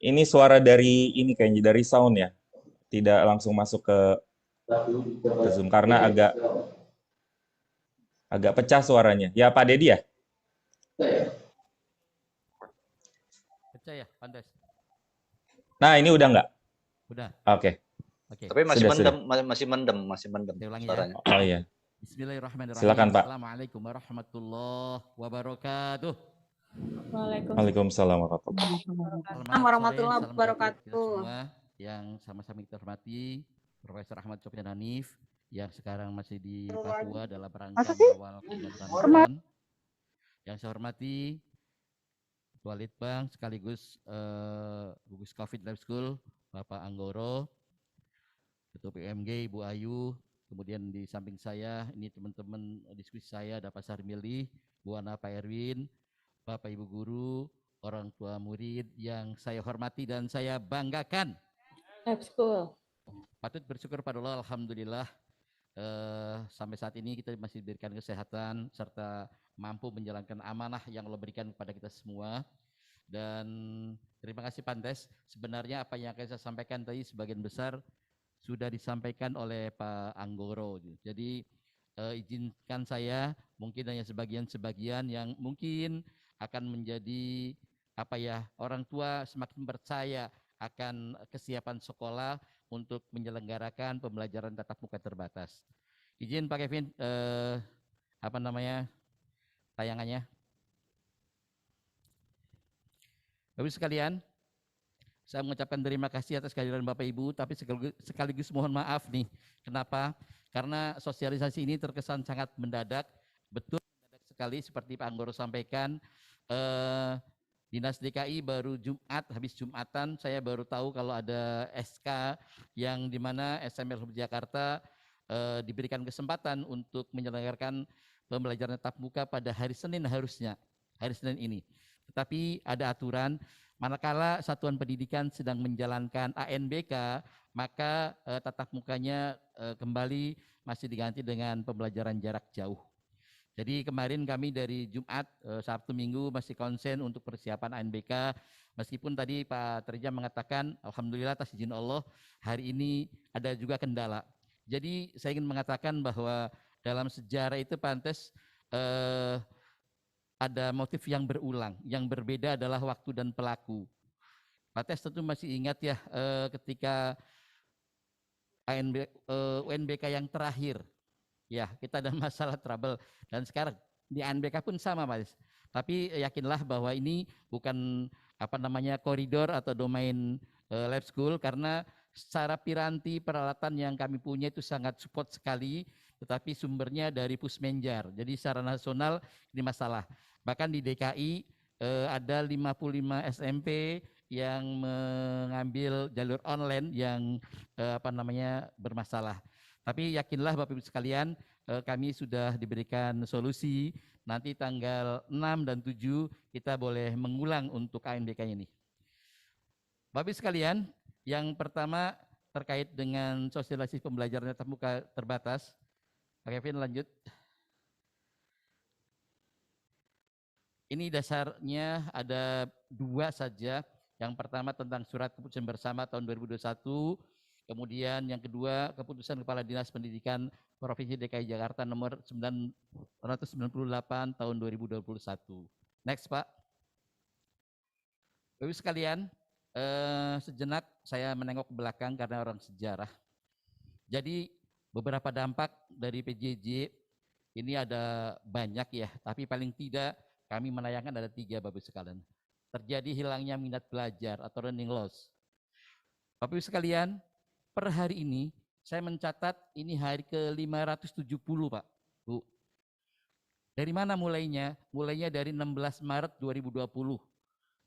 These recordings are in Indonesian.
Ini suara dari ini kayaknya dari sound ya. Tidak langsung masuk ke Zoom karena agak pecah suaranya. Ya Pak Dedi ya? Pecah ya, Pantes? Nah, ini udah nggak? Udah. Oke. Oke. Tapi masih Sudah. masih mendem Saya ulangi suaranya. ya. Oh iya. Bismillahirrahmanirrahim. Silakan, Pak. Assalamualaikum warahmatullahi wabarakatuh. Waalaikumsalam warahmatullahi Warahmatullahi wabarakatuh. Semua yang sama-sama kita hormati, Profesor Ahmad Sofyan Hanif yang sekarang masih di Papua dalam rangka mengawal kegiatan Ramadan. Yang saya hormati Ketua Litbang sekaligus gugus Covid Lab School Bapak Anggoro, Ketua PMG Ibu Ayu, kemudian di samping saya ini teman-teman diskusi saya ada Pak Sarmili, Bu Ana, Pak Erwin, Bapak Ibu guru, orang tua murid yang saya hormati dan saya banggakan. Lab School. Patut bersyukur pada Allah, alhamdulillah sampai saat ini kita masih diberikan kesehatan serta mampu menjalankan amanah yang Allah berikan kepada kita semua. Dan terima kasih Pantes, sebenarnya apa yang akan saya sampaikan tadi sebagian besar sudah disampaikan oleh Pak Anggoro. Jadi izinkan saya mungkin hanya sebagian-sebagian yang mungkin akan menjadi orang tua semakin percaya akan kesiapan sekolah untuk menyelenggarakan pembelajaran tatap muka terbatas. Izin Pak Kevin, tayangannya. Bapak sekalian, saya mengucapkan terima kasih atas kehadiran Bapak Ibu, tapi sekaligus mohon maaf nih. Kenapa? Karena sosialisasi ini terkesan sangat mendadak, betul mendadak sekali seperti Pak Anggoro sampaikan. Dinas DKI baru habis Jumatan, saya baru tahu kalau ada SK yang dimana SML Hub Jakarta diberikan kesempatan untuk menyelenggarakan pembelajaran tatap muka pada hari Senin harusnya, hari Senin ini. Tetapi ada aturan, manakala satuan pendidikan sedang menjalankan ANBK, maka tatap mukanya kembali masih diganti dengan pembelajaran jarak jauh. Jadi kemarin kami dari Jumat, Sabtu, Minggu masih konsen untuk persiapan ANBK, meskipun tadi Pak Terja mengatakan, alhamdulillah atas izin Allah, hari ini ada juga kendala. Jadi saya ingin mengatakan bahwa dalam sejarah itu Pantes ada motif yang berulang, yang berbeda adalah waktu dan pelaku. Pantes tentu masih ingat ya ketika UNBK yang terakhir, ya kita ada masalah trouble, dan sekarang di ANBK pun sama Mas. Tapi yakinlah bahwa ini bukan koridor atau domain lab school, karena secara piranti peralatan yang kami punya itu sangat support sekali, tetapi sumbernya dari Pusmenjar. Jadi secara nasional ini masalah. Bahkan di DKI ada 55 SMP yang mengambil jalur online yang bermasalah. Tapi yakinlah Bapak Ibu sekalian, kami sudah diberikan solusi. Nanti tanggal 6 dan 7 kita boleh mengulang untuk ANBK ini. Bapak Ibu sekalian, yang pertama terkait dengan sosialisasi pembelajaran tatap muka terbatas. Pak Kevin lanjut. Ini dasarnya ada dua saja. Yang pertama tentang surat keputusan bersama tahun 2021. Kemudian yang kedua keputusan Kepala Dinas Pendidikan Provinsi DKI Jakarta nomor 998 tahun 2021. Next Pak. Bapak sekalian, sejenak saya menengok ke belakang karena orang sejarah. Jadi beberapa dampak dari PJJ ini ada banyak ya, tapi paling tidak kami menayangkan ada 3 Bapak sekalian. Terjadi hilangnya minat belajar atau learning loss. Bapak sekalian, per hari ini saya mencatat ini hari ke-570 Pak, Bu. Dari mana mulainya? Mulainya dari 16 Maret 2020.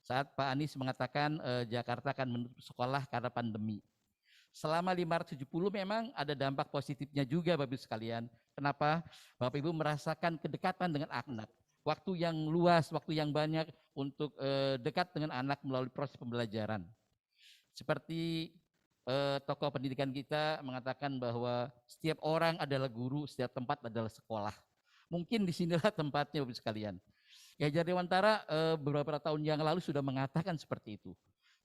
Saat Pak Anies mengatakan Jakarta akan menutup sekolah karena pandemi. Selama 570 memang ada dampak positifnya juga Bapak Ibu sekalian. Kenapa? Bapak Ibu merasakan kedekatan dengan anak. Waktu yang luas, waktu yang banyak untuk dekat dengan anak melalui proses pembelajaran. Seperti tokoh pendidikan kita mengatakan bahwa setiap orang adalah guru, setiap tempat adalah sekolah. Mungkin disinilah tempatnya Bapak Ibu sekalian. Ya Jar Dewantara beberapa tahun yang lalu sudah mengatakan seperti itu.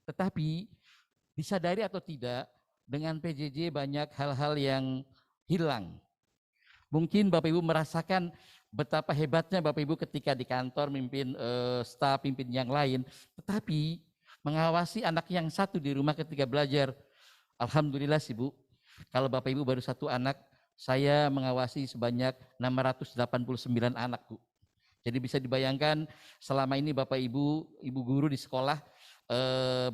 Tetapi Tetapi disadari atau tidak, dengan PJJ banyak hal-hal yang hilang. Mungkin Bapak Ibu merasakan betapa hebatnya Bapak Ibu ketika di kantor mimpin staf, pimpin yang lain, tetapi mengawasi anak yang satu di rumah ketika belajar. Alhamdulillah sih Bu, kalau Bapak Ibu baru satu anak, saya mengawasi sebanyak 689 anak Bu. Jadi bisa dibayangkan selama ini Bapak Ibu, Ibu guru di sekolah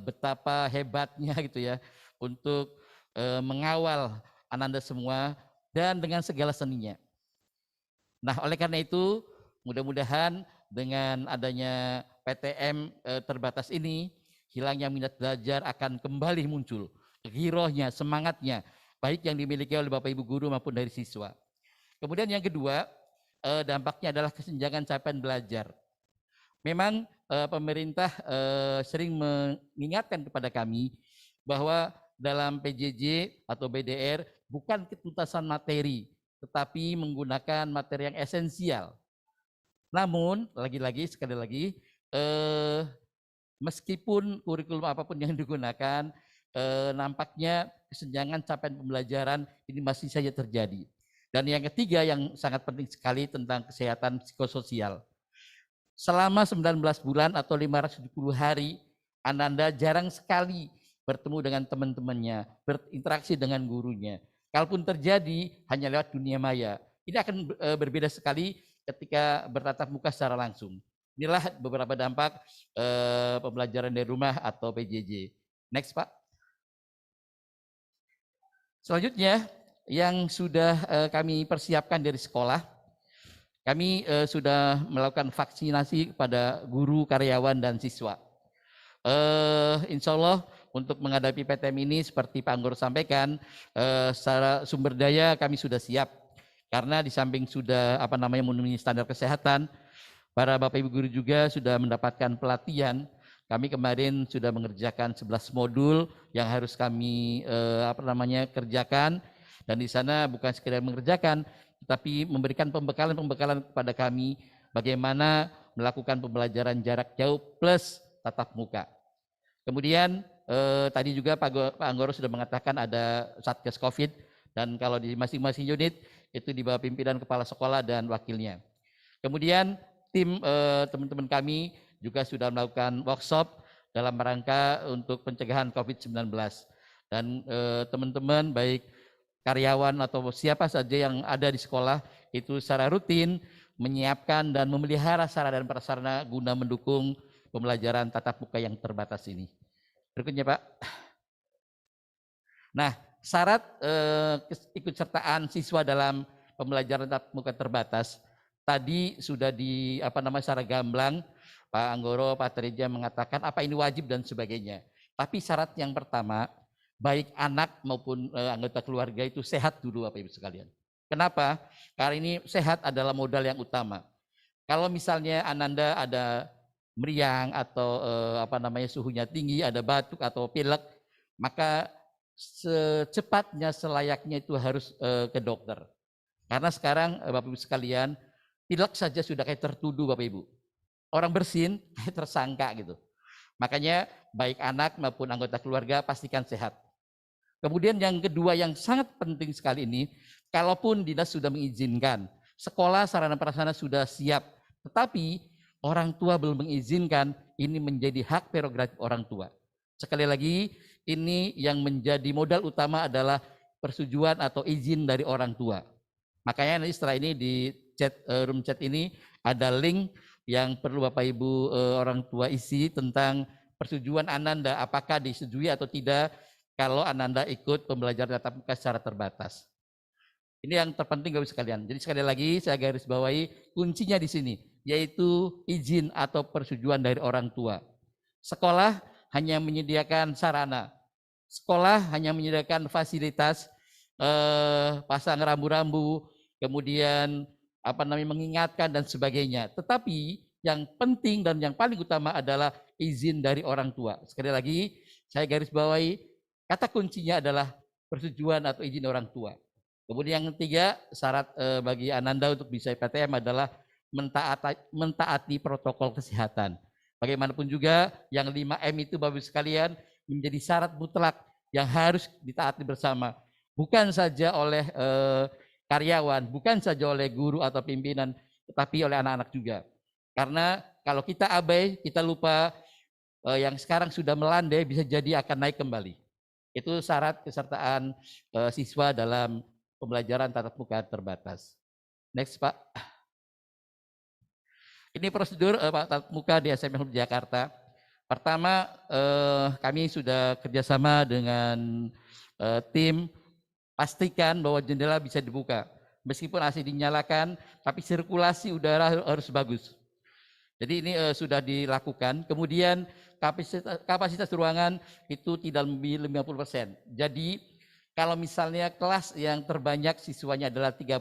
betapa hebatnya gitu ya untuk mengawal Ananda semua dan dengan segala seninya. Nah, oleh karena itu mudah-mudahan dengan adanya PTM terbatas ini, hilangnya minat belajar akan kembali muncul. Girohnya, semangatnya, baik yang dimiliki oleh Bapak Ibu guru maupun dari siswa. Kemudian yang kedua, dampaknya adalah kesenjangan capaian belajar. Memang pemerintah sering mengingatkan kepada kami bahwa dalam PJJ atau BDR bukan ketuntasan materi, tetapi menggunakan materi yang esensial. Namun, lagi-lagi, sekali lagi, meskipun kurikulum apapun yang digunakan, nampaknya kesenjangan capaian pembelajaran ini masih saja terjadi. Dan yang ketiga yang sangat penting sekali tentang kesehatan psikososial. Selama 19 bulan atau 570 hari, Ananda jarang sekali bertemu dengan teman-temannya, berinteraksi dengan gurunya. Kalaupun terjadi, hanya lewat dunia maya. Ini akan berbeda sekali ketika bertatap muka secara langsung. Inilah beberapa dampak pembelajaran dari rumah atau PJJ. Next Pak. Selanjutnya, yang sudah kami persiapkan dari sekolah, kami sudah melakukan vaksinasi kepada guru, karyawan, dan siswa. Insya Allah untuk menghadapi PTM ini seperti Pak Anggoro sampaikan, secara sumber daya kami sudah siap. Karena di samping sudah memenuhi standar kesehatan, para Bapak Ibu guru juga sudah mendapatkan pelatihan. Kami kemarin sudah mengerjakan 11 modul yang harus kami kerjakan, dan di sana bukan sekedar mengerjakan, tetapi memberikan pembekalan kepada kami bagaimana melakukan pembelajaran jarak jauh plus tatap muka. Kemudian tadi juga Pak Anggoro sudah mengatakan ada Satgas Covid, dan kalau di masing-masing unit itu di bawah pimpinan kepala sekolah dan wakilnya. Kemudian tim teman-teman kami juga sudah melakukan workshop dalam rangka untuk pencegahan COVID-19. Dan teman-teman baik karyawan atau siapa saja yang ada di sekolah itu secara rutin menyiapkan dan memelihara sarana dan prasarana guna mendukung pembelajaran tatap muka yang terbatas ini. Berikutnya Pak. Nah, syarat ikutsertaan siswa dalam pembelajaran tatap muka terbatas tadi sudah secara gamblang Pak Anggoro, Pak Tereja mengatakan apa ini wajib dan sebagainya. Tapi syarat yang pertama, baik anak maupun anggota keluarga itu sehat dulu Bapak Ibu sekalian. Kenapa? Karena ini sehat adalah modal yang utama. Kalau misalnya Ananda ada meriang atau suhunya tinggi, ada batuk atau pilek, maka secepatnya selayaknya itu harus ke dokter. Karena sekarang Bapak Ibu sekalian, pilek saja sudah kayak tertuduh Bapak Ibu. Orang bersin kayak tersangka gitu. Makanya baik anak maupun anggota keluarga pastikan sehat. Kemudian yang kedua yang sangat penting sekali ini, kalaupun dinas sudah mengizinkan, sekolah sarana prasarana sudah siap, tetapi orang tua belum mengizinkan, ini menjadi hak prerogatif orang tua. Sekali lagi, ini yang menjadi modal utama adalah persetujuan atau izin dari orang tua. Makanya nanti setelah ini di room chat ini ada link yang perlu Bapak Ibu orang tua isi tentang persetujuan Ananda, apakah disetujui atau tidak kalau Ananda ikut pembelajaran tatap muka secara terbatas. Ini yang terpenting Bapak Ibu sekalian. Jadi sekali lagi saya garis bawahi kuncinya di sini, yaitu izin atau persetujuan dari orang tua. Sekolah hanya menyediakan sarana, sekolah hanya menyediakan fasilitas, pasang rambu-rambu, kemudian mengingatkan dan sebagainya. Tetapi yang penting dan yang paling utama adalah izin dari orang tua. Sekali lagi saya garis bawahi, kata kuncinya adalah persetujuan atau izin orang tua. Kemudian yang ketiga, syarat bagi Ananda untuk bisa PTM adalah mentaati protokol kesehatan. Bagaimanapun juga yang 5M itu Bapak Ibu sekalian, menjadi syarat mutlak yang harus ditaati bersama, bukan saja oleh karyawan, bukan saja oleh guru atau pimpinan, tetapi oleh anak-anak juga. Karena kalau kita abai, kita lupa yang sekarang sudah melandai bisa jadi akan naik kembali. Itu syarat kesertaan siswa dalam pembelajaran tatap muka terbatas. Next, Pak. Ini prosedur Pak tatap muka di SMK Jakarta. Pertama, kami sudah kerjasama dengan tim, pastikan bahwa jendela bisa dibuka. Meskipun AC dinyalakan, tapi sirkulasi udara harus bagus. Jadi ini sudah dilakukan. Kemudian kapasitas ruangan itu tidak lebih 50%. Jadi kalau misalnya kelas yang terbanyak siswanya adalah 36,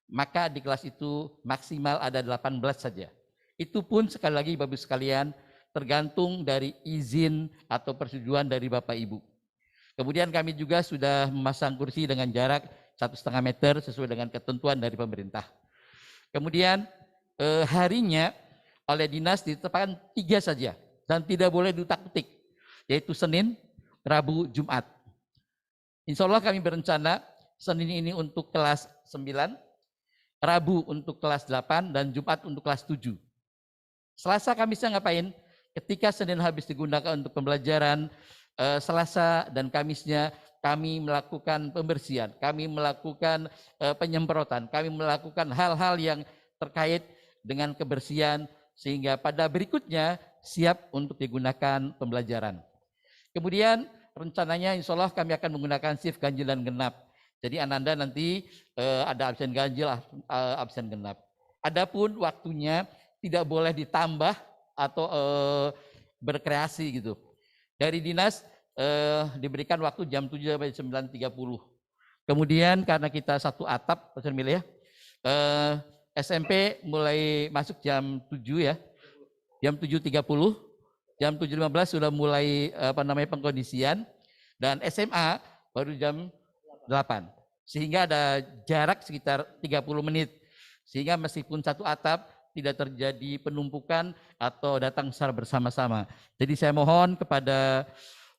maka di kelas itu maksimal ada 18 saja. Itu pun sekali lagi Bapak Ibu sekalian tergantung dari izin atau persetujuan dari Bapak Ibu. Kemudian kami juga sudah memasang kursi dengan jarak 1,5 meter sesuai dengan ketentuan dari pemerintah. Kemudian harinya oleh dinas ditetapkan 3 saja dan tidak boleh diutak-utik, yaitu Senin, Rabu, Jumat. Insya Allah kami berencana Senin ini untuk kelas 9, Rabu untuk kelas 8, dan Jumat untuk kelas 7. Selasa Kamisnya ngapain? Ketika Senin habis digunakan untuk pembelajaran, Selasa dan Kamisnya kami melakukan pembersihan, kami melakukan penyemprotan, kami melakukan hal-hal yang terkait dengan kebersihan, sehingga pada berikutnya siap untuk digunakan pembelajaran. Kemudian rencananya insya Allah kami akan menggunakan shift ganjil dan genap. Jadi Ananda nanti ada absen ganjil, absen genap. Adapun waktunya tidak boleh ditambah atau berkreasi gitu. Dari dinas diberikan waktu jam 7 sampai 9.30. Kemudian karena kita satu atap, Pak Sermil ya, SMP mulai masuk jam 7 ya, jam 7.30, jam 7.15 sudah mulai pengkondisian, dan SMA baru jam 8. Sehingga ada jarak sekitar 30 menit. Sehingga meskipun satu atap tidak terjadi penumpukan atau datang secara bersama-sama. Jadi saya mohon kepada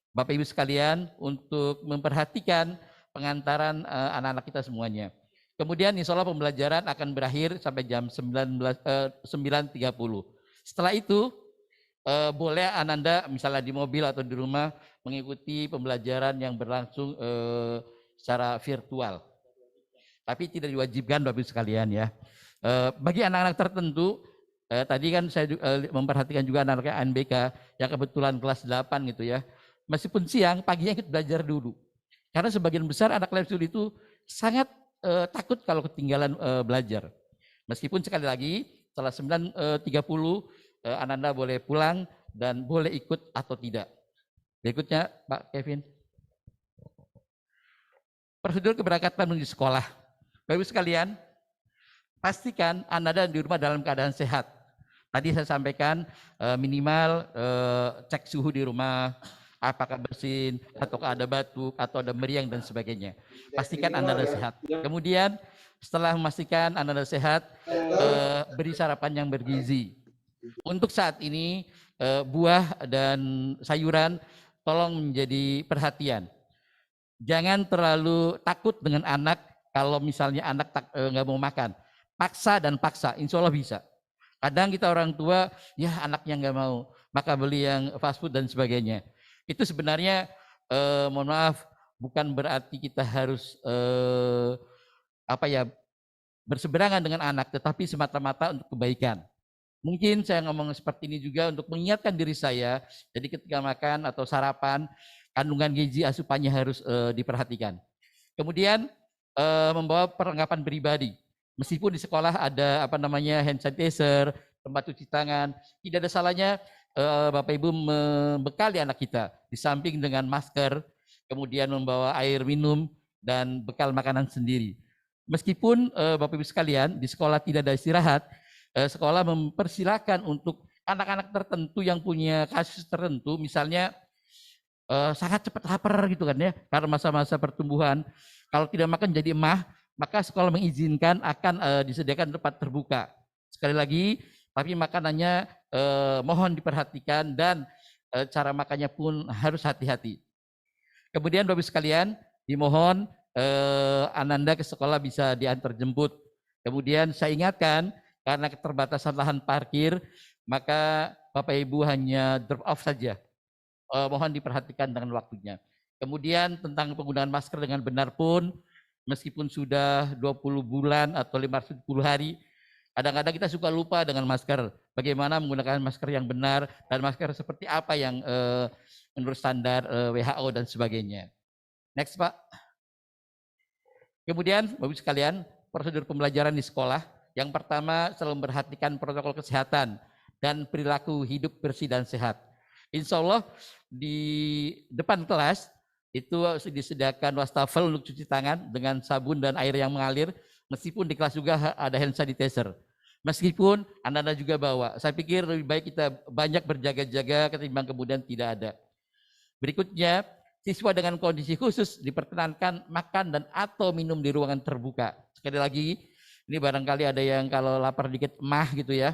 Bapak Ibu sekalian untuk memperhatikan pengantaran anak-anak kita semuanya. Kemudian insya Allah pembelajaran akan berakhir sampai jam 9.30. Setelah itu boleh Ananda misalnya di mobil atau di rumah mengikuti pembelajaran yang berlangsung secara virtual. Tapi tidak diwajibkan Bapak Ibu sekalian ya. Bagi anak-anak tertentu, tadi kan saya memperhatikan juga anak-anak ANBK yang kebetulan kelas 8 gitu ya. Meskipun siang, paginya ikut belajar dulu. Karena sebagian besar anak lab studi itu sangat takut kalau ketinggalan belajar. Meskipun sekali lagi setelah 9.30 Ananda boleh pulang dan boleh ikut atau tidak. Berikutnya Pak Kevin. Prosedur keberangkatan menuju sekolah. Bapak Ibu sekalian, pastikan Ananda di rumah dalam keadaan sehat. Tadi saya sampaikan minimal cek suhu di rumah, apakah bersin, atau ada batuk, atau ada meriang dan sebagainya. Pastikan Anda sehat. Kemudian setelah memastikan Anda sehat, beri sarapan yang bergizi. Untuk saat ini buah dan sayuran tolong menjadi perhatian. Jangan terlalu takut dengan anak kalau misalnya anak nggak mau makan. Paksa dan paksa, insya Allah bisa. Kadang kita orang tua, ya anaknya nggak mau, maka beli yang fast food dan sebagainya. Itu sebenarnya mohon maaf bukan berarti kita harus berseberangan dengan anak, tetapi semata-mata untuk kebaikan. Mungkin saya ngomong seperti ini juga untuk mengingatkan diri saya, jadi ketika makan atau sarapan, kandungan gizi asupannya harus diperhatikan. Kemudian membawa perlengkapan pribadi. Meskipun di sekolah ada hand sanitizer, tempat cuci tangan, tidak ada salahnya Bapak Ibu membekali anak kita di samping dengan masker, kemudian membawa air minum dan bekal makanan sendiri. Meskipun Bapak Ibu sekalian di sekolah tidak ada istirahat, sekolah mempersilahkan untuk anak-anak tertentu yang punya kasus tertentu, misalnya sangat cepat lapar gitu kan ya, karena masa-masa pertumbuhan. Kalau tidak makan jadi emah, maka sekolah mengizinkan akan disediakan tempat terbuka. Sekali lagi, tapi makanannya mohon diperhatikan dan cara makannya pun harus hati-hati. Kemudian Bapak Ibu sekalian, dimohon Ananda ke sekolah bisa diantar jemput. Kemudian saya ingatkan, karena keterbatasan lahan parkir, maka Bapak Ibu hanya drop off saja. Mohon diperhatikan dengan waktunya. Kemudian tentang penggunaan masker dengan benar pun, meskipun sudah 20 bulan atau 510 hari, kadang-kadang kita suka lupa dengan masker. Bagaimana menggunakan masker yang benar dan masker seperti apa yang menurut standar WHO dan sebagainya. Next Pak. Kemudian Bapak Ibu sekalian, prosedur pembelajaran di sekolah. Yang pertama selalu memperhatikan protokol kesehatan dan perilaku hidup bersih dan sehat. Insya Allah di depan kelas itu disediakan wastafel untuk cuci tangan dengan sabun dan air yang mengalir. Meskipun di kelas juga ada hand sanitizer. Meskipun Anda juga bawa. Saya pikir lebih baik kita banyak berjaga-jaga ketimbang kemudian tidak ada. Berikutnya, siswa dengan kondisi khusus diperkenankan makan dan atau minum di ruangan terbuka. Sekali lagi, ini barangkali ada yang kalau lapar dikit mah gitu ya,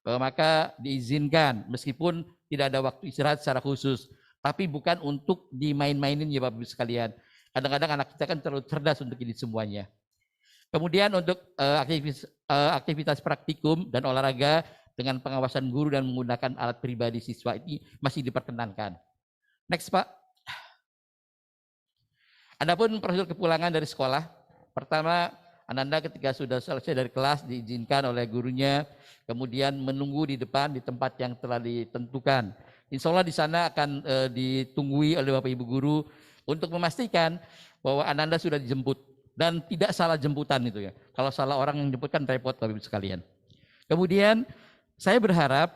maka diizinkan meskipun tidak ada waktu istirahat secara khusus. Tapi bukan untuk dimain-mainin ya Bapak Ibu sekalian. Kadang-kadang anak kita kan terlalu cerdas untuk ini semuanya. Kemudian untuk aktivitas praktikum dan olahraga dengan pengawasan guru dan menggunakan alat pribadi siswa ini masih diperkenankan. Next Pak. Adapun prosedur kepulangan dari sekolah, pertama Ananda ketika sudah selesai dari kelas diizinkan oleh gurunya, kemudian menunggu di depan di tempat yang telah ditentukan. Insya Allah di sana akan ditunggui oleh Bapak Ibu guru untuk memastikan bahwa Ananda sudah dijemput dan tidak salah jemputan itu ya. Kalau salah orang yang jemput kan repot Bapak Ibu sekalian. Kemudian saya berharap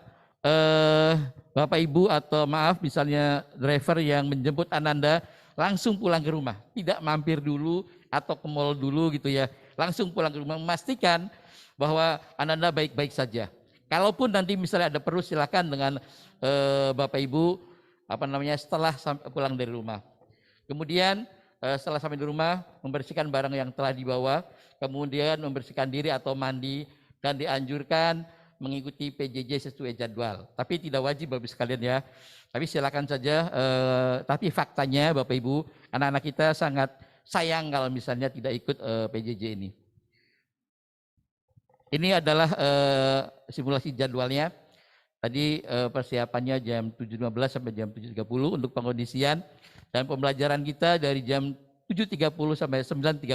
Bapak Ibu atau maaf misalnya driver yang menjemput Ananda langsung pulang ke rumah, tidak mampir dulu atau ke mall dulu gitu ya. Langsung pulang ke rumah memastikan bahwa Ananda baik-baik saja. Kalaupun nanti misalnya ada perlu silakan dengan Bapak Ibu setelah pulang dari rumah. Kemudian setelah sampai di rumah membersihkan barang yang telah dibawa, kemudian membersihkan diri atau mandi dan dianjurkan mengikuti PJJ sesuai jadwal. Tapi tidak wajib Bapak Ibu sekalian ya. Tapi silakan saja. Tapi faktanya Bapak Ibu, anak-anak kita sangat sayang kalau misalnya tidak ikut PJJ ini. Ini adalah simulasi jadwalnya. Tadi persiapannya jam 7.15 sampai jam 7.30 untuk pengkondisian dan pembelajaran kita dari jam 7.30 sampai 9.30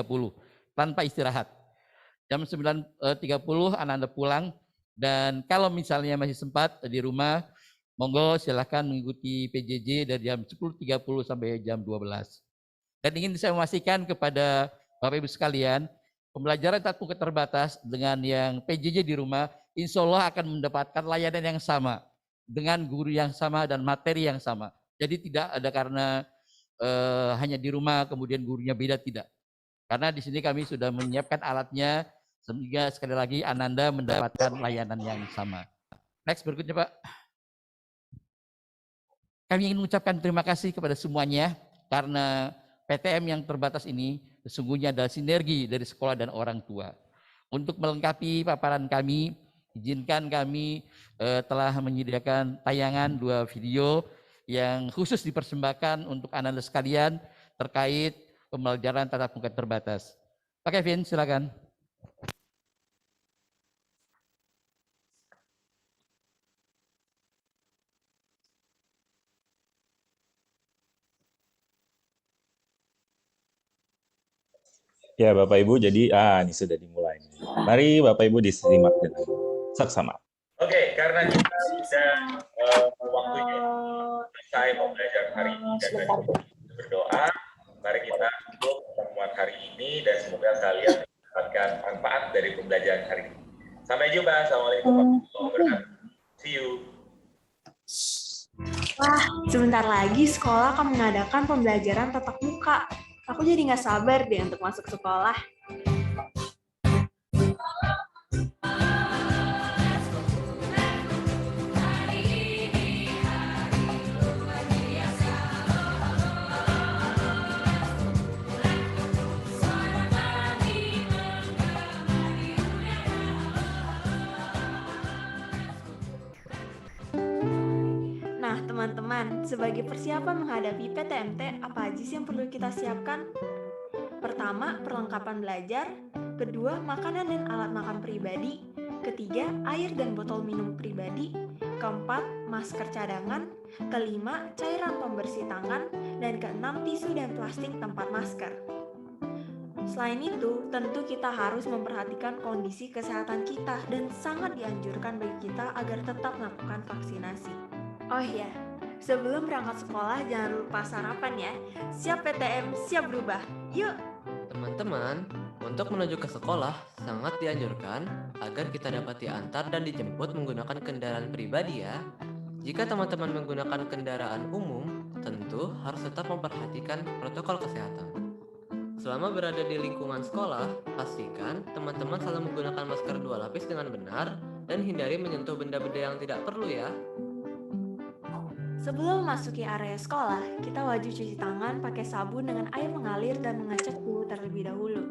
tanpa istirahat. Jam 9.30 anak-anak pulang dan kalau misalnya masih sempat di rumah, monggo silahkan mengikuti PJJ dari jam 10.30 sampai jam 12. Dan ingin saya memastikan kepada Bapak Ibu sekalian, pembelajaran tatap muka terbatas dengan yang PJJ di rumah, insya Allah akan mendapatkan layanan yang sama, dengan guru yang sama dan materi yang sama. Jadi tidak ada karena hanya di rumah kemudian gurunya beda, tidak. Karena di sini kami sudah menyiapkan alatnya, sehingga sekali lagi Ananda mendapatkan layanan yang sama. Next berikutnya Pak. Kami ingin mengucapkan terima kasih kepada semuanya, karena PTM yang terbatas ini sesungguhnya adalah sinergi dari sekolah dan orang tua. Untuk melengkapi paparan kami, izinkan kami telah menyediakan tayangan 2 video yang khusus dipersembahkan untuk anak-anak sekalian terkait pembelajaran tatap muka terbatas. Pak Kevin, silakan. Ya Bapak Ibu, jadi ini sudah dimulai. Mari Bapak Ibu disimak dengan saksama. Oke, karena kita sudah waktunya selesai pembelajaran hari ini dan berdoa, mari kita tutup pertemuan hari ini dan semoga kalian mendapatkan manfaat dari pembelajaran hari ini. Sampai jumpa. Assalamualaikum warahmatullahi wabarakatuh. See you. Wah, sebentar lagi sekolah akan mengadakan pembelajaran tatap muka. Aku jadi nggak sabar deh untuk masuk sekolah. Nah, teman-teman, teman-teman, sebagai persiapan menghadapi PTMT, apa aja sih yang perlu kita siapkan? Pertama, perlengkapan belajar. Kedua, makanan dan alat makan pribadi. Ketiga, air dan botol minum pribadi. Keempat, masker cadangan. Kelima, cairan pembersih tangan. Dan keenam, tisu dan plastik tempat masker. Selain itu, tentu kita harus memperhatikan kondisi kesehatan kita dan sangat dianjurkan bagi kita agar tetap melakukan vaksinasi. Oh iya, sebelum berangkat sekolah jangan lupa sarapan ya. Siap PTM, siap berubah. Yuk! Teman-teman, untuk menuju ke sekolah sangat dianjurkan agar kita dapat diantar dan dijemput menggunakan kendaraan pribadi ya. Jika teman-teman menggunakan kendaraan umum, tentu harus tetap memperhatikan protokol kesehatan. Selama berada di lingkungan sekolah, pastikan teman-teman selalu menggunakan masker 2 lapis dengan benar dan hindari menyentuh benda-benda yang tidak perlu ya. Sebelum memasuki area sekolah, kita wajib cuci tangan pakai sabun dengan air mengalir dan mengecek suhu terlebih dahulu.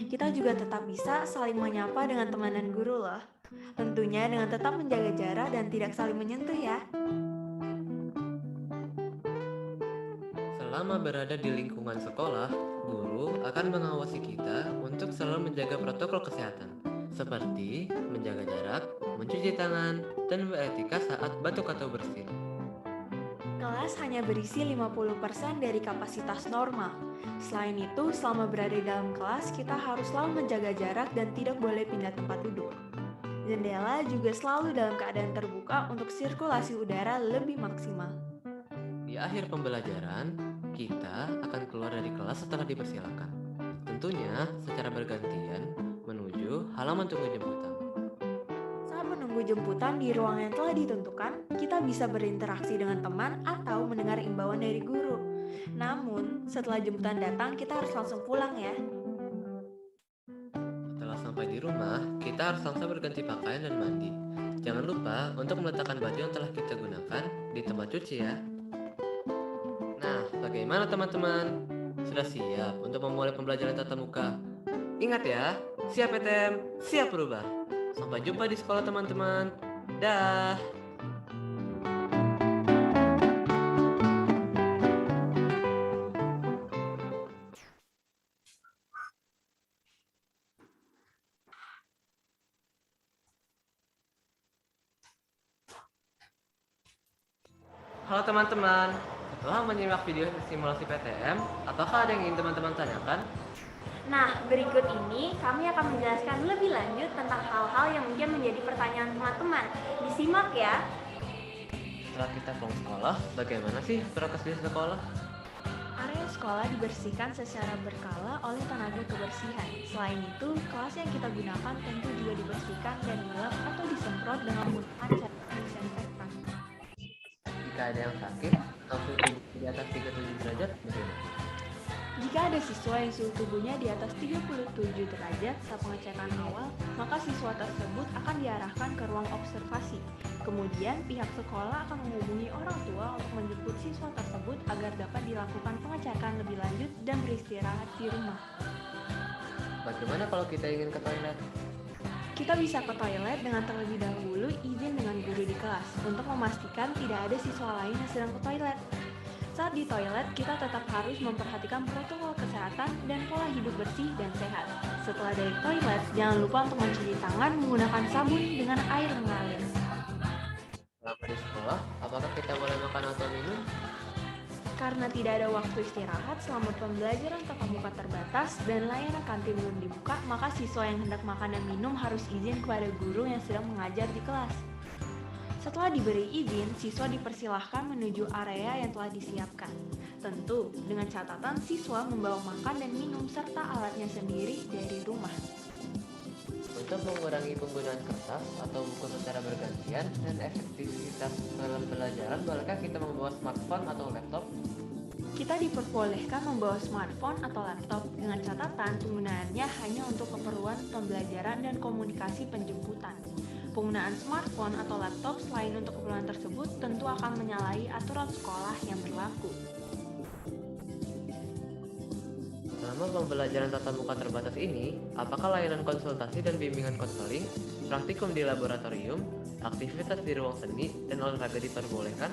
Kita juga tetap bisa saling menyapa dengan teman dan guru loh. Tentunya dengan tetap menjaga jarak dan tidak saling menyentuh ya. Selama berada di lingkungan sekolah, guru akan mengawasi kita untuk selalu menjaga protokol kesehatan, seperti menjaga jarak, mencuci tangan, dan beretika saat batuk atau bersin. Kelas hanya berisi 50% dari kapasitas normal. Selain itu, selama berada di dalam kelas, kita harus selalu menjaga jarak dan tidak boleh pindah tempat duduk. Jendela juga selalu dalam keadaan terbuka untuk sirkulasi udara lebih maksimal. Di akhir pembelajaran, kita akan keluar dari kelas setelah dipersilakan. Tentunya secara bergantian menuju halaman tunggu jemputan. Saat menunggu jemputan di ruang yang telah ditentukan, kita bisa berinteraksi dengan teman atau mendengar imbauan dari guru. Namun, setelah jemputan datang, kita harus langsung pulang ya. Setelah sampai di rumah, kita harus langsung berganti pakaian dan mandi. Jangan lupa untuk meletakkan baju yang telah kita gunakan di tempat cuci ya. Nah, bagaimana teman-teman? Sudah siap untuk memulai pembelajaran tatap muka? Ingat ya, siap PTM, siap berubah. Sampai jumpa di sekolah teman-teman. Dah. Halo teman-teman, setelah menyimak video simulasi PTM, apakah ada yang ingin teman-teman tanyakan? Nah, berikut ini kami akan menjelaskan lebih lanjut tentang hal-hal yang mungkin menjadi pertanyaan teman-teman. Disimak ya. Setelah kita pulang sekolah, bagaimana sih prokes di sekolah? Area sekolah dibersihkan secara berkala oleh tenaga kebersihan. Selain itu, kelas yang kita gunakan tentu juga dibersihkan dan dilap atau disemprot dengan menggunakan cairan disinfektan. Jika ada yang sakit atau suhu tubuh di atas 37 derajat, bagaimana? Jika ada siswa yang suhu tubuhnya di atas 37 derajat saat pengecekan awal, maka siswa tersebut akan diarahkan ke ruang observasi. Kemudian, pihak sekolah akan menghubungi orang tua untuk menjemput siswa tersebut agar dapat dilakukan pengecekan lebih lanjut dan beristirahat di rumah. Bagaimana kalau kita ingin ke toilet? Kita bisa ke toilet dengan terlebih dahulu izin dengan guru di kelas untuk memastikan tidak ada siswa lain yang sedang ke toilet. Saat di toilet, kita tetap harus memperhatikan protokol kesehatan dan pola hidup bersih dan sehat. Setelah dari toilet, jangan lupa untuk mencuci tangan menggunakan sabun dengan air mengalir. Selama di sekolah, apakah kita boleh makan atau minum? Karena tidak ada waktu istirahat selama pembelajaran tatap muka terbatas dan layanan kantin belum dibuka, maka siswa yang hendak makan dan minum harus izin kepada guru yang sedang mengajar di kelas. Setelah diberi izin, siswa dipersilahkan menuju area yang telah disiapkan. Tentu, dengan catatan siswa membawa makan dan minum serta alatnya sendiri dari rumah. Untuk mengurangi penggunaan kertas atau buku secara bergantian dan efektivitas dalam pembelajaran, bolehkah kita membawa smartphone atau laptop? Kita diperbolehkan membawa smartphone atau laptop dengan catatan penggunaannya hanya untuk keperluan pembelajaran dan komunikasi penjemputan. Penggunaan smartphone atau laptop selain untuk keperluan tersebut tentu akan menyalahi aturan sekolah yang berlaku. Selama pembelajaran tatap muka terbatas ini, apakah layanan konsultasi dan bimbingan konseling, praktikum di laboratorium, aktivitas di ruang seni, dan olahraga diperbolehkan?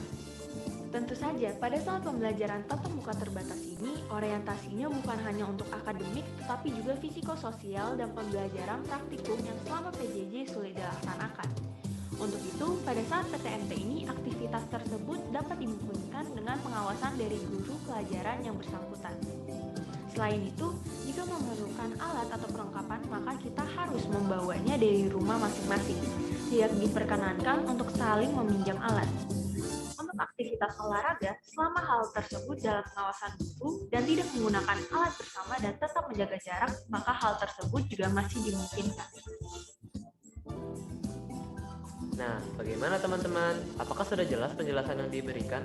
Tentu saja, pada saat pembelajaran tatap muka terbatas ini, orientasinya bukan hanya untuk akademik, tetapi juga fisikososial dan pembelajaran praktikum yang selama PJJ sulit dilaksanakan. Untuk itu, pada saat PTMT ini, aktivitas tersebut dapat dimungkinkan dengan pengawasan dari guru pelajaran yang bersangkutan. Selain itu, jika memerlukan alat atau perlengkapan, maka kita harus membawanya dari rumah masing-masing. Tidak diperkenankan untuk saling meminjam alat. Untuk aktivitas olahraga, selama hal tersebut dalam pengawasan guru dan tidak menggunakan alat bersama dan tetap menjaga jarak, maka hal tersebut juga masih dimungkinkan. Nah, bagaimana teman-teman? Apakah sudah jelas penjelasan yang diberikan?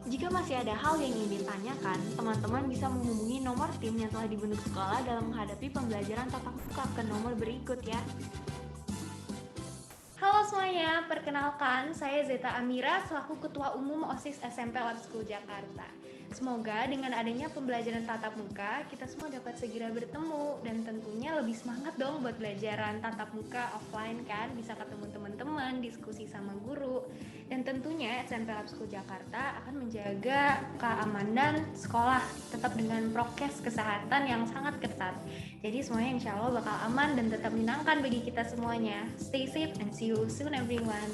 Jika masih ada hal yang ingin ditanyakan, teman-teman bisa menghubungi nomor tim yang telah dibentuk sekolah dalam menghadapi pembelajaran tatap muka ke nomor berikut ya. Halo semuanya, perkenalkan saya Zeta Amira selaku Ketua Umum OSIS SMP Lab School Jakarta. Semoga dengan adanya pembelajaran tatap muka, kita semua dapat segera bertemu dan tentunya lebih semangat dong buat pembelajaran tatap muka offline kan, bisa ketemu teman-teman, diskusi sama guru. Dan tentunya SMP Lab School Jakarta akan menjaga keamanan sekolah tetap dengan prokes kesehatan yang sangat ketat. Jadi semuanya insya Allah bakal aman dan tetap menyenangkan bagi kita semuanya. Stay safe and see you soon everyone.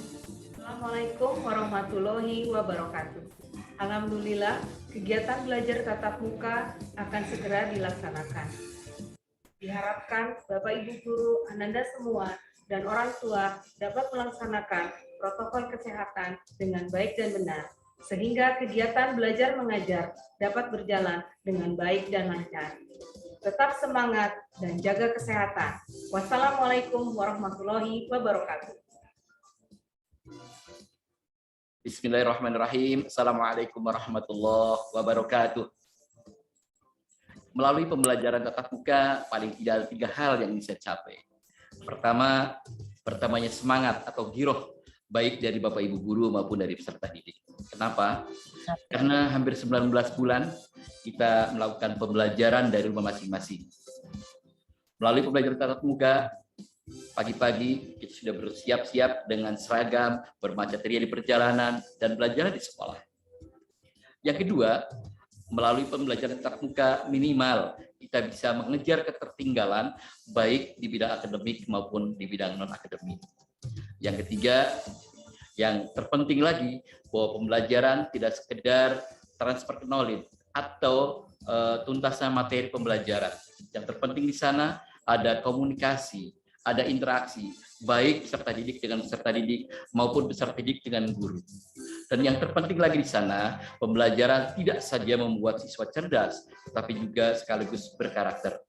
Assalamualaikum warahmatullahi wabarakatuh. Alhamdulillah, kegiatan belajar tatap muka akan segera dilaksanakan. Diharapkan Bapak Ibu Guru, Ananda semua, dan orang tua dapat melaksanakan protokol kesehatan dengan baik dan benar, sehingga kegiatan belajar mengajar dapat berjalan dengan baik dan lancar. Tetap semangat dan jaga kesehatan. Wassalamualaikum warahmatullahi wabarakatuh. Bismillahirrahmanirrahim. Assalamualaikum warahmatullahi wabarakatuh. Melalui pembelajaran tatap muka, paling tidak ada 3 hal yang bisa capai. Pertamanya semangat atau giroh, baik dari Bapak Ibu Guru maupun dari peserta didik. Kenapa? Karena hampir 19 bulan kita melakukan pembelajaran dari rumah masing-masing. Melalui pembelajaran tatap muka, pagi-pagi kita sudah bersiap-siap dengan seragam, bermacet ria di perjalanan, dan belajar di sekolah. Yang kedua, melalui pembelajaran tatap muka minimal kita bisa mengejar ketertinggalan baik di bidang akademik maupun di bidang non-akademik. Yang ketiga, yang terpenting lagi, bahwa pembelajaran tidak sekedar transfer knowledge atau tuntasnya materi pembelajaran. Yang terpenting di sana ada komunikasi, ada interaksi, baik peserta didik dengan peserta didik maupun peserta didik dengan guru. Dan yang terpenting lagi di sana, pembelajaran tidak saja membuat siswa cerdas, tetapi juga sekaligus berkarakter.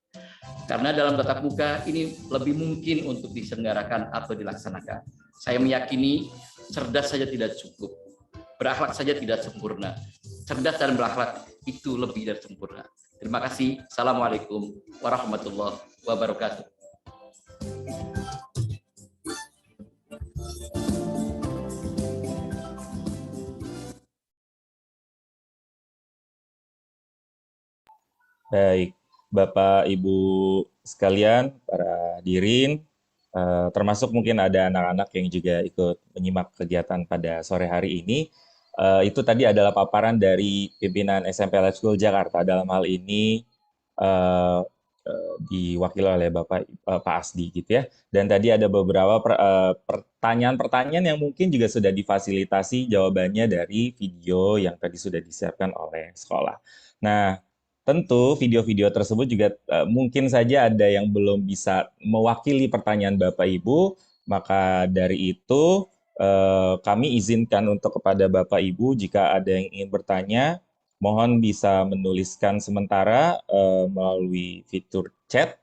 Karena dalam tatap muka ini lebih mungkin untuk diselenggarakan atau dilaksanakan. Saya meyakini cerdas saja tidak cukup, berakhlak saja tidak sempurna. Cerdas dan berakhlak itu lebih dari sempurna. Terima kasih. Assalamualaikum warahmatullahi wabarakatuh. Baik, Bapak Ibu sekalian, para hadirin, termasuk mungkin ada anak-anak yang juga ikut menyimak kegiatan pada sore hari ini. Itu tadi adalah paparan dari pimpinan SMP Lab School Jakarta. Dalam hal ini diwakili oleh Pak Asdi gitu ya. Dan tadi ada beberapa pertanyaan-pertanyaan yang mungkin juga sudah difasilitasi jawabannya dari video yang tadi sudah disiapkan oleh sekolah. Nah, tentu video-video tersebut juga mungkin saja ada yang belum bisa mewakili pertanyaan Bapak Ibu, maka dari itu kami izinkan untuk kepada Bapak Ibu jika ada yang ingin bertanya, mohon bisa menuliskan sementara melalui fitur chat,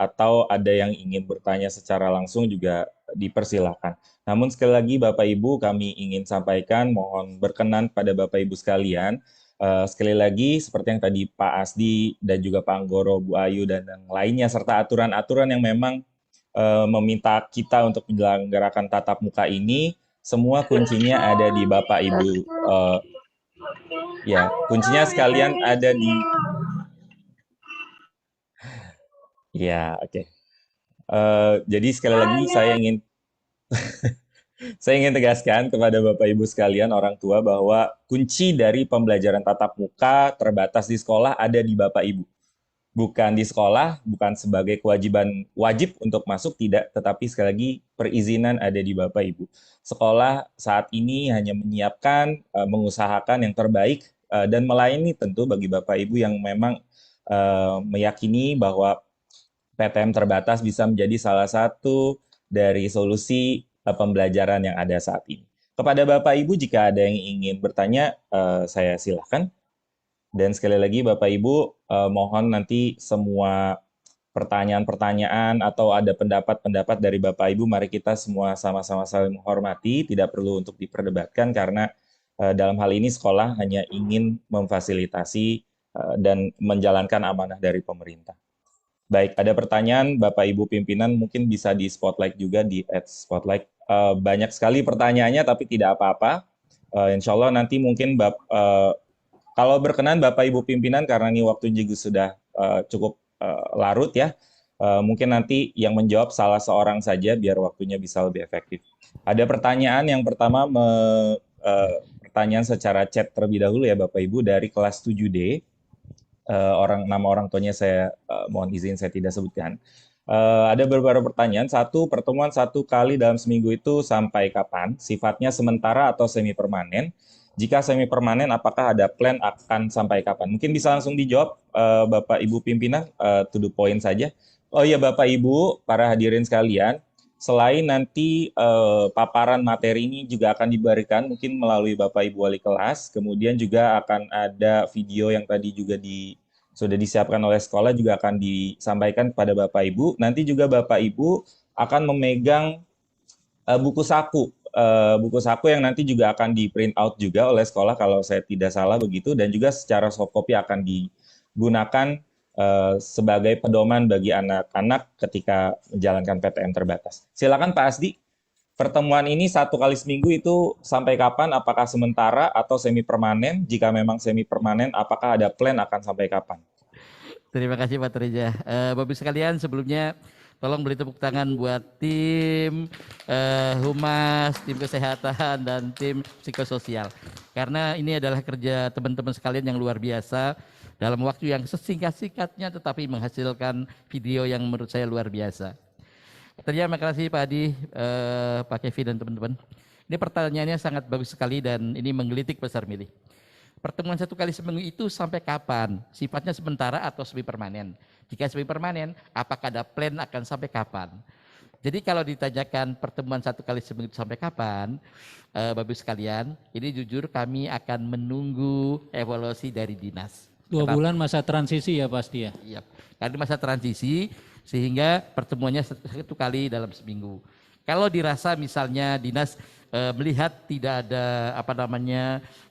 atau ada yang ingin bertanya secara langsung juga dipersilahkan. Namun sekali lagi Bapak Ibu kami ingin sampaikan, mohon berkenan pada Bapak Ibu sekalian, sekali lagi seperti yang tadi Pak Asdi dan juga Pak Anggoro, Bu Ayu dan yang lainnya, serta aturan-aturan yang memang meminta kita untuk menyelenggarakan tatap muka ini, semua kuncinya ada di Bapak Ibu. Ya, kuncinya sekalian ada di. Ya, oke. Jadi sekali lagi saya ingin Saya ingin tegaskan kepada Bapak Ibu sekalian orang tua bahwa kunci dari pembelajaran tatap muka terbatas di sekolah ada di Bapak Ibu. Bukan di sekolah, bukan sebagai kewajiban wajib untuk masuk, tidak, tetapi sekali lagi perizinan ada di Bapak Ibu. Sekolah saat ini hanya menyiapkan, mengusahakan yang terbaik, dan melayani tentu bagi Bapak Ibu yang memang meyakini bahwa PTM terbatas bisa menjadi salah satu dari solusi pembelajaran yang ada saat ini. Kepada Bapak Ibu, jika ada yang ingin bertanya, saya silakan. Dan sekali lagi Bapak Ibu, mohon nanti semua pertanyaan-pertanyaan atau ada pendapat-pendapat dari Bapak Ibu, mari kita semua sama-sama saling menghormati, tidak perlu untuk diperdebatkan karena dalam hal ini sekolah hanya ingin memfasilitasi dan menjalankan amanah dari pemerintah. Baik, ada pertanyaan Bapak Ibu pimpinan, mungkin bisa di spotlight juga di @spotlight. Banyak sekali pertanyaannya tapi tidak apa-apa. Insya Allah nanti mungkin kalau berkenan Bapak Ibu pimpinan, karena ini waktu juga sudah cukup larut ya, mungkin nanti yang menjawab salah seorang saja biar waktunya bisa lebih efektif. Ada pertanyaan yang pertama, pertanyaan secara chat terlebih dahulu ya Bapak Ibu dari kelas 7D. Nama orang tuanya saya mohon izin saya tidak sebutkan. Ada beberapa pertanyaan. Satu, pertemuan 1 kali dalam seminggu itu sampai kapan? Sifatnya sementara atau semi permanen? Jika semi permanen, apakah ada plan akan sampai kapan? Mungkin bisa langsung dijawab Bapak Ibu pimpinan, to the point saja. Oh iya Bapak Ibu, para hadirin sekalian, selain nanti paparan materi ini juga akan diberikan mungkin melalui Bapak Ibu Wali kelas, kemudian juga akan ada video yang tadi juga sudah disiapkan oleh sekolah juga akan disampaikan kepada Bapak Ibu. Nanti juga Bapak Ibu akan memegang buku saku yang nanti juga akan di print out juga oleh sekolah kalau saya tidak salah begitu, dan juga secara soft copy akan digunakan sebagai pedoman bagi anak-anak ketika menjalankan PTM terbatas. Silakan Pak Asdi, pertemuan ini 1 kali seminggu itu sampai kapan? Apakah sementara atau semi permanen? Jika memang semi permanen, apakah ada plan akan sampai kapan? Terima kasih Pak Tereja. Bapak sekalian, sebelumnya tolong beri tepuk tangan buat tim humas, tim kesehatan, dan tim psikososial. Karena ini adalah kerja teman-teman sekalian yang luar biasa dalam waktu yang sesingkat-singkatnya tetapi menghasilkan video yang menurut saya luar biasa. Terima kasih Pak Adi, Pak Kevin dan teman-teman. Ini pertanyaannya sangat bagus sekali dan ini menggelitik besar milih. Pertemuan 1 kali seminggu itu sampai kapan? Sifatnya sementara atau semi permanen? Jika semi permanen, apakah ada plan akan sampai kapan? Jadi kalau ditanyakan pertemuan 1 kali seminggu sampai kapan, Bapak sekalian, ini jujur kami akan menunggu evaluasi dari dinas. 2 bulan masa transisi ya pasti ya? Iya, karena masa transisi sehingga pertemuannya 1 kali dalam seminggu. Kalau dirasa misalnya dinas melihat tidak ada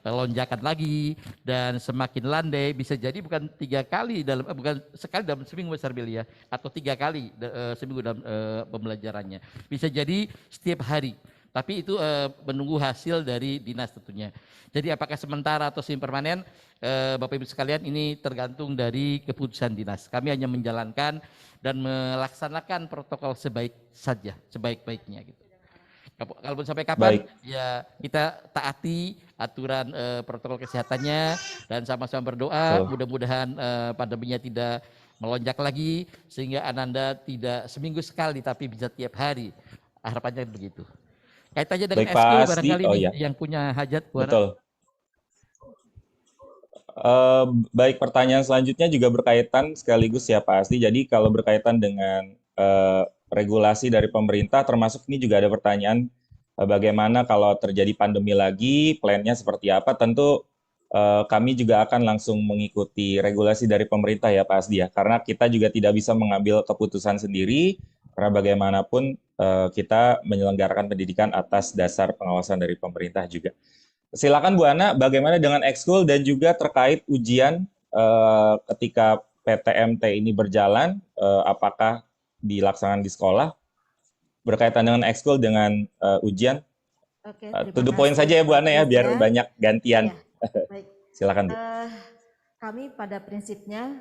lonjakan lagi dan semakin landai, bisa jadi bukan 3 kali bukan sekali dalam seminggu besar ya, atau 3 kali seminggu dalam pembelajarannya. Bisa jadi setiap hari. Tapi itu menunggu hasil dari dinas tentunya. Jadi apakah sementara atau semi permanen, Bapak Ibu sekalian, ini tergantung dari keputusan dinas. Kami hanya menjalankan dan melaksanakan protokol sebaik-baiknya gitu. Kalaupun sampai kapan, ya kita taati aturan protokol kesehatannya dan sama-sama berdoa mudah-mudahan pandeminya tidak melonjak lagi sehingga Ananda tidak seminggu sekali tapi bisa tiap hari. Harapannya begitu. Kaitannya dengan SQ barangkali yang punya hajat. Betul. Baik, pertanyaan selanjutnya juga berkaitan sekaligus ya Pak Asdi. Jadi kalau berkaitan dengan regulasi dari pemerintah, termasuk ini juga ada pertanyaan bagaimana kalau terjadi pandemi lagi, plannya seperti apa. Tentu kami juga akan langsung mengikuti regulasi dari pemerintah ya Pak Asdi ya, karena kita juga tidak bisa mengambil keputusan sendiri, karena bagaimanapun kita menyelenggarakan pendidikan atas dasar pengawasan dari pemerintah juga. Silakan Bu Ana, bagaimana dengan ekskul dan juga terkait ujian ketika PTMT ini berjalan, apakah dilaksanakan di sekolah? Berkaitan dengan ekskul dengan ujian? To the point saja ya Bu Ana ya, biar banyak gantian. Ya, baik. Silakan Bu. Kami pada prinsipnya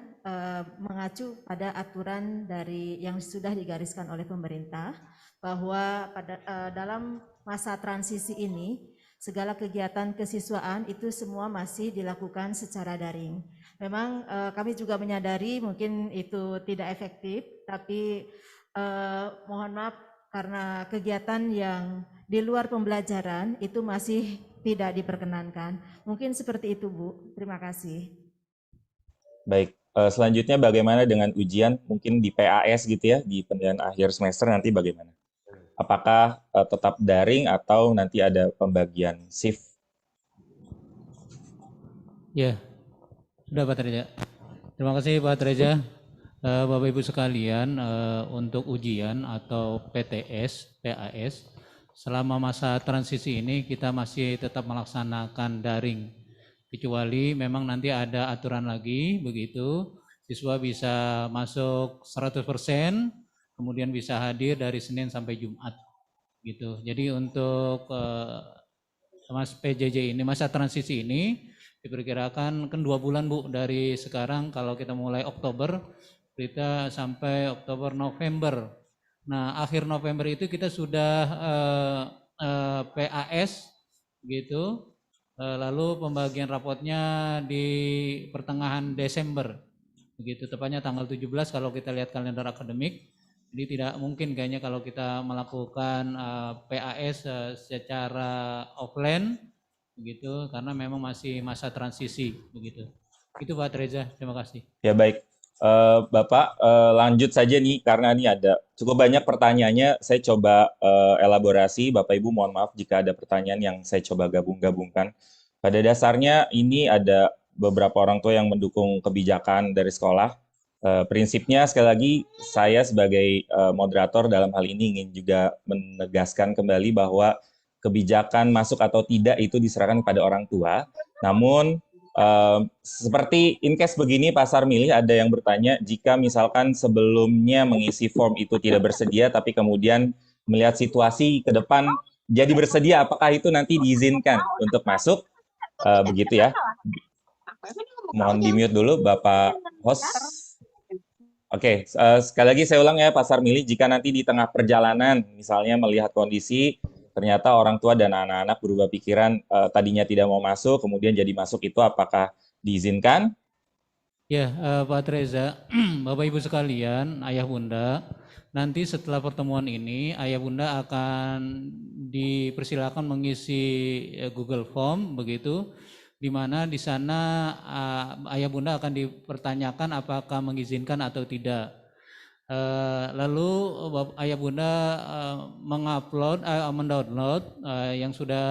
mengacu pada aturan dari yang sudah digariskan oleh pemerintah bahwa dalam masa transisi ini, segala kegiatan kesiswaan itu semua masih dilakukan secara daring. Memang kami juga menyadari mungkin itu tidak efektif, tapi mohon maaf karena kegiatan yang di luar pembelajaran itu masih tidak diperkenankan. Mungkin seperti itu, Bu. Terima kasih. Baik, selanjutnya bagaimana dengan ujian mungkin di PAS gitu ya, di penilaian akhir semester nanti bagaimana? Apakah tetap daring atau nanti ada pembagian shift? Ya, sudah Pak Treja. Terima kasih Pak Treja. Bapak Ibu sekalian, untuk ujian atau PTS, PAS, selama masa transisi ini kita masih tetap melaksanakan daring. Kecuali memang nanti ada aturan lagi begitu, siswa bisa masuk 100%, kemudian bisa hadir dari Senin sampai Jumat gitu. Jadi untuk Mas PJJ ini, masa transisi ini diperkirakan kan 2 bulan Bu, dari sekarang kalau kita mulai Oktober kita sampai Oktober November. Nah akhir November itu kita sudah PAS gitu, lalu pembagian rapotnya di pertengahan Desember begitu, tepatnya tanggal 17 kalau kita lihat kalender akademik. Jadi tidak mungkin kayaknya kalau kita melakukan PAS secara offline begitu, karena memang masih masa transisi begitu. Itu Pak Reza, terima kasih. Ya baik, Bapak lanjut saja nih karena ini ada cukup banyak pertanyaannya. Saya coba elaborasi, Bapak Ibu mohon maaf jika ada pertanyaan yang saya coba gabung-gabungkan. Pada dasarnya ini ada beberapa orang tua yang mendukung kebijakan dari sekolah. Prinsipnya sekali lagi saya sebagai moderator dalam hal ini ingin juga menegaskan kembali bahwa kebijakan masuk atau tidak itu diserahkan kepada orang tua. Namun seperti in case begini Pak Sarmili, ada yang bertanya jika misalkan sebelumnya mengisi form itu tidak bersedia tapi kemudian melihat situasi ke depan jadi bersedia, apakah itu nanti diizinkan untuk masuk? Begitu ya. Mohon di-mute dulu Bapak host. Oke, sekali lagi saya ulang ya Pak Sarmili, jika nanti di tengah perjalanan misalnya melihat kondisi ternyata orang tua dan anak-anak berubah pikiran, tadinya tidak mau masuk kemudian jadi masuk, itu apakah diizinkan? Ya Pak Reza, Bapak Ibu sekalian, Ayah Bunda, nanti setelah pertemuan ini Ayah Bunda akan dipersilakan mengisi Google Form begitu, di mana di sana Ayah Bunda akan dipertanyakan apakah mengizinkan atau tidak. Lalu Ayah Bunda mendownload yang sudah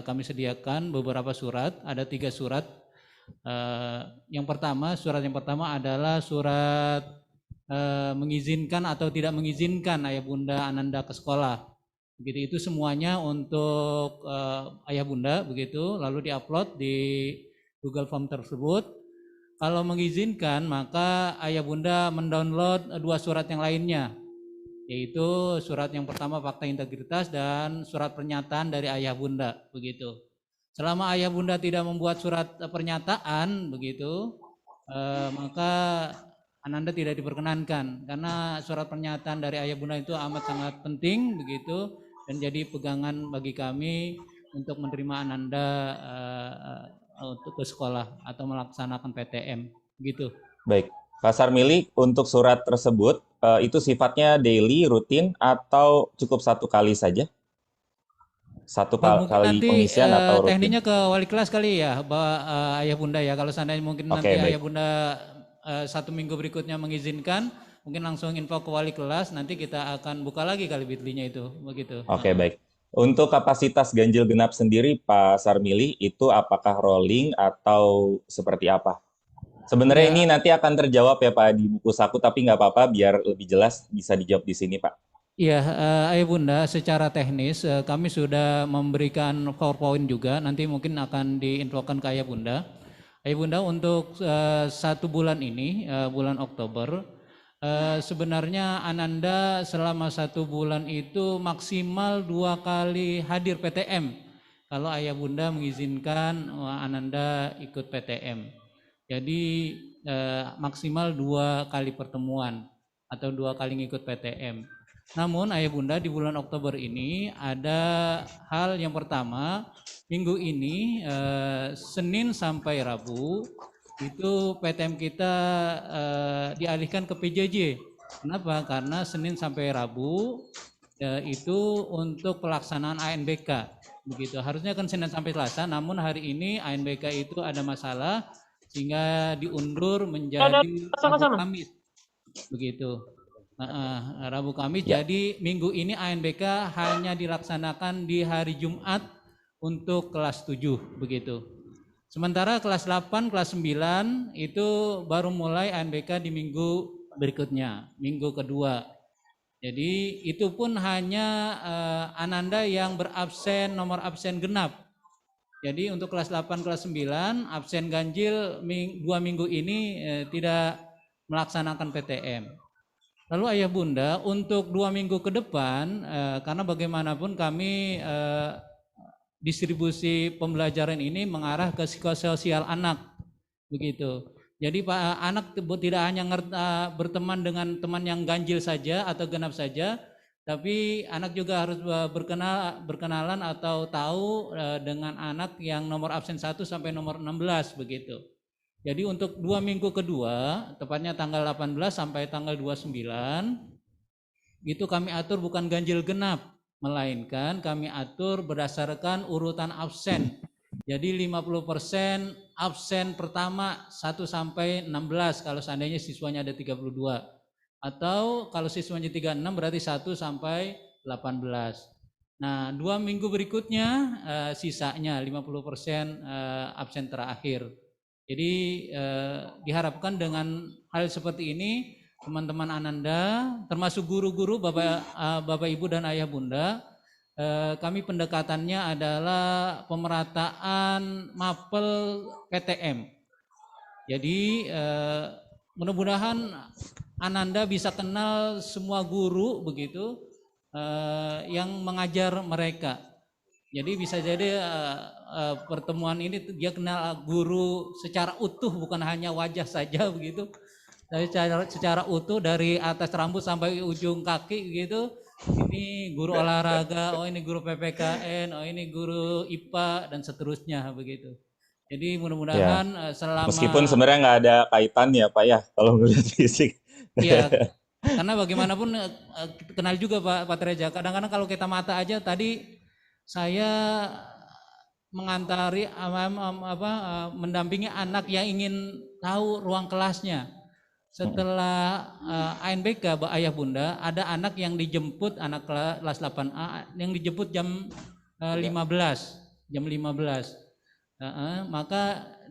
kami sediakan beberapa surat, ada 3 surat. Surat yang pertama adalah surat mengizinkan atau tidak mengizinkan Ayah Bunda Ananda ke sekolah. Begitu, itu semuanya untuk Ayah Bunda begitu, lalu diupload di Google Form tersebut. Kalau mengizinkan maka Ayah Bunda mendownload 2 surat yang lainnya, yaitu surat yang pertama fakta integritas dan surat pernyataan dari Ayah Bunda begitu. Selama Ayah Bunda tidak membuat surat pernyataan begitu, maka Ananda tidak diperkenankan, karena surat pernyataan dari Ayah Bunda itu amat sangat penting begitu, dan jadi pegangan bagi kami untuk menerima Ananda untuk ke sekolah atau melaksanakan PTM gitu. Baik, Pak Sarmili, untuk surat tersebut itu sifatnya daily, rutin, atau cukup 1 kali saja? 1 kali pengisian atau rutin? Tekniknya ke wali kelas kali ya, Ayah Bunda ya. Kalau seandainya mungkin nanti Ayah Bunda 1 minggu berikutnya mengizinkan, mungkin langsung info ke wali kelas, nanti kita akan buka lagi kali Bitly-nya itu begitu. Oke, baik. Untuk kapasitas ganjil genap sendiri Pak Sarmili, itu apakah rolling atau seperti apa? Sebenarnya ini nanti akan terjawab ya Pak di buku saku, tapi nggak apa-apa biar lebih jelas bisa dijawab di sini Pak. Iya, Ayah Bunda, secara teknis kami sudah memberikan PowerPoint juga, nanti mungkin akan diinfokan ke Ayah Bunda. Ayah Bunda, untuk 1 bulan ini, bulan Oktober, sebenarnya Ananda selama 1 bulan itu maksimal 2 kali hadir PTM. Kalau Ayah Bunda mengizinkan Ananda ikut PTM. Jadi maksimal 2 kali pertemuan atau 2 kali ngikut PTM. Namun ayah bunda di bulan Oktober ini ada hal yang pertama, minggu ini Senin sampai Rabu itu PTM kita dialihkan ke PJJ. Kenapa? Karena Senin sampai Rabu itu untuk pelaksanaan ANBK. Begitu. Harusnya kan Senin sampai Selasa, namun hari ini ANBK itu ada masalah sehingga diundur menjadi Rabu Kamis. Begitu. Rabu Kamis. Jadi minggu ini ANBK hanya dilaksanakan di hari Jumat untuk kelas 7 begitu. Sementara kelas 8, kelas 9 itu baru mulai ANBK di minggu berikutnya, minggu kedua. Jadi itu pun hanya Ananda yang berabsen nomor absen genap. Jadi untuk kelas 8, kelas 9 absen ganjil 2 minggu ini tidak melaksanakan PTM. Lalu ayah bunda untuk 2 minggu ke depan karena bagaimanapun kami distribusi pembelajaran ini mengarah ke psikososial anak begitu. Jadi Pak anak tidak hanya berteman dengan teman yang ganjil saja atau genap saja, tapi anak juga harus berkenalan atau tahu dengan anak yang nomor absen 1 sampai nomor 16 begitu. Jadi untuk 2 minggu kedua, tepatnya tanggal 18 sampai tanggal 29, itu kami atur bukan ganjil genap, melainkan kami atur berdasarkan urutan absen. Jadi 50% absen pertama 1 sampai 16 kalau seandainya siswanya ada 32. Atau kalau siswanya 36 berarti 1 sampai 18. Nah 2 minggu berikutnya sisanya 50% absen terakhir. Jadi diharapkan dengan hal seperti ini teman-teman Ananda termasuk guru-guru Bapak Ibu dan Ayah Bunda, kami pendekatannya adalah pemerataan mapel PTM. Jadi mudah-mudahan Ananda bisa kenal semua guru begitu yang mengajar mereka. Jadi bisa jadi pertemuan ini dia kenal guru secara utuh, bukan hanya wajah saja begitu. Tapi secara utuh dari atas rambut sampai ujung kaki gitu. Ini guru olahraga, oh ini guru PPKN, oh ini guru IPA dan seterusnya begitu. Jadi mudah-mudahan selama meskipun sebenarnya nggak ada kaitannya Pak ya kalau melihat fisik. Iya, karena bagaimanapun kenal juga Pak Treja. Kadang-kadang kalau kita mata aja tadi saya mengantari mendampingi anak yang ingin tahu ruang kelasnya. Setelah ANBK Ayah Bunda, ada anak yang dijemput, anak kelas 8A yang dijemput jam 15. Maka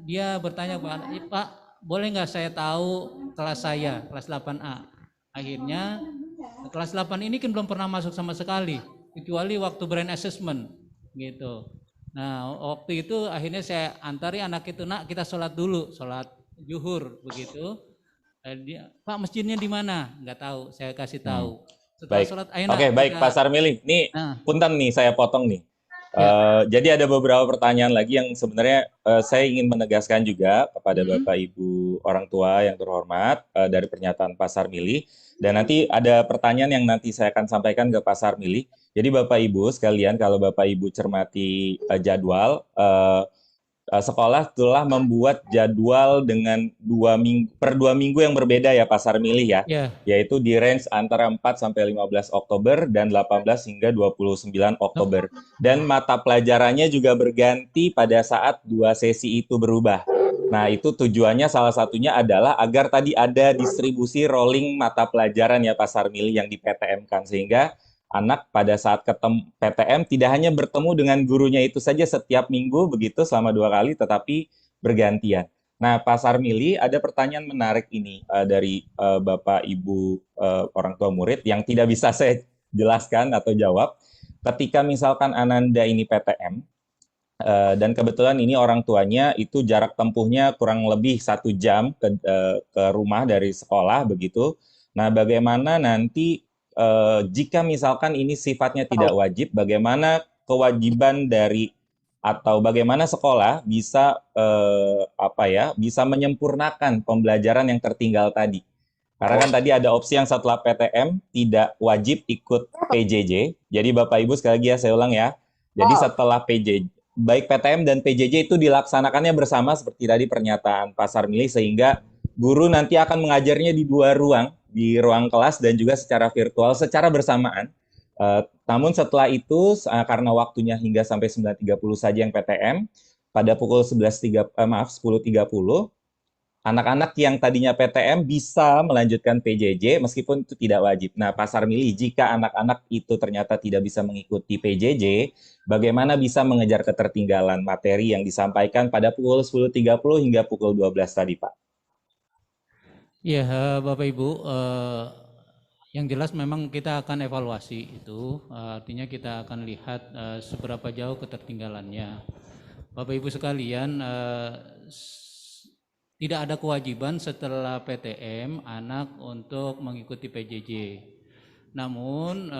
dia bertanya Pak, boleh nggak saya tahu kelas saya, kelas 8A. Akhirnya kelas 8 ini kan belum pernah masuk sama sekali, kecuali waktu brain assessment gitu. Nah waktu itu akhirnya saya antari anak itu, nak kita sholat dulu, sholat zuhur begitu. Dia, Pak masjidnya di mana? Nggak tahu, saya kasih tahu. Setelah baik. sholat, Oke, baik Pak Sarmili. Nih, punten nih saya potong nih. Jadi ada beberapa pertanyaan lagi yang sebenarnya saya ingin menegaskan juga kepada Bapak Ibu orang tua yang terhormat dari pernyataan Pak Sarmili. Dan nanti ada pertanyaan yang nanti saya akan sampaikan ke Pak Sarmili. Jadi Bapak Ibu sekalian, kalau Bapak Ibu cermati jadwal, sekolah telah membuat jadwal dengan 2 minggu yang berbeda ya Pak Sarmili ya. Yaitu di range antara 4 sampai 15 Oktober dan 18 hingga 29 Oktober. Dan mata pelajarannya juga berganti pada saat 2 sesi itu berubah. Nah, itu tujuannya salah satunya adalah agar tadi ada distribusi rolling mata pelajaran ya Pak Sarmili yang di PTM-kan, sehingga anak pada saat ketemu PTM tidak hanya bertemu dengan gurunya itu saja setiap minggu begitu selama 2 kali, tetapi bergantian. Nah, Pak Sarmili, ada pertanyaan menarik ini dari Bapak Ibu orang tua murid yang tidak bisa saya jelaskan atau jawab. Ketika misalkan Ananda ini PTM, dan kebetulan ini orang tuanya itu jarak tempuhnya kurang lebih 1 jam ke rumah dari sekolah begitu. Nah, bagaimana nanti jika misalkan ini sifatnya tidak wajib, bagaimana kewajiban dari atau bagaimana sekolah bisa bisa menyempurnakan pembelajaran yang tertinggal tadi? Karena kan tadi ada opsi yang setelah PTM tidak wajib ikut PJJ. Jadi Bapak Ibu sekali lagi ya saya ulang ya. Jadi setelah PJJ, baik PTM dan PJJ itu dilaksanakannya bersama seperti tadi pernyataan Pak Sarmili, sehingga guru nanti akan mengajarnya di dua ruang, di ruang kelas dan juga secara virtual secara bersamaan. Namun setelah itu karena waktunya hingga sampai 9.30 saja yang PTM, pada pukul 10.30 anak-anak yang tadinya PTM bisa melanjutkan PJJ meskipun itu tidak wajib. Nah, Pak Sarmili, jika anak-anak itu ternyata tidak bisa mengikuti PJJ, bagaimana bisa mengejar ketertinggalan materi yang disampaikan pada pukul 10.30 hingga pukul 12 tadi, Pak? Ya, Bapak Ibu, yang jelas memang kita akan evaluasi itu, artinya kita akan lihat seberapa jauh ketertinggalannya. Bapak Ibu sekalian, tidak ada kewajiban setelah PTM anak untuk mengikuti PJJ. Namun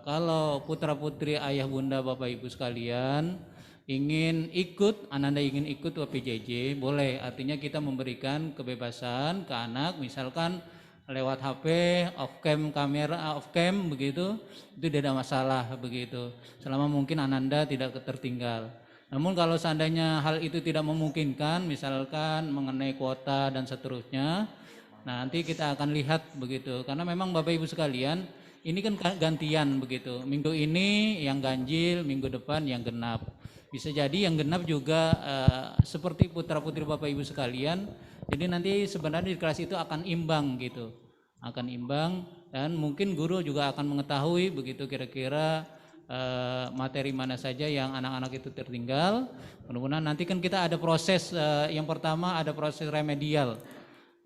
kalau putra-putri ayah bunda Bapak Ibu sekalian ingin ikut, Ananda ingin ikut ke PJJ, boleh. Artinya kita memberikan kebebasan ke anak, misalkan lewat HP, off cam, kamera off cam begitu, itu tidak ada masalah begitu. Selama mungkin Ananda tidak tertinggal. Namun kalau seandainya hal itu tidak memungkinkan, misalkan mengenai kuota dan seterusnya, nanti kita akan lihat begitu. Karena memang Bapak Ibu sekalian, ini kan gantian begitu. Minggu ini yang ganjil, minggu depan yang genap. Bisa jadi yang genap juga seperti putra-putri Bapak Ibu sekalian. Jadi nanti sebenarnya di kelas itu akan imbang gitu. Akan imbang dan mungkin guru juga akan mengetahui begitu kira-kira materi mana saja yang anak-anak itu tertinggal. Mudah-mudahan nanti kan kita ada proses, yang pertama ada proses remedial,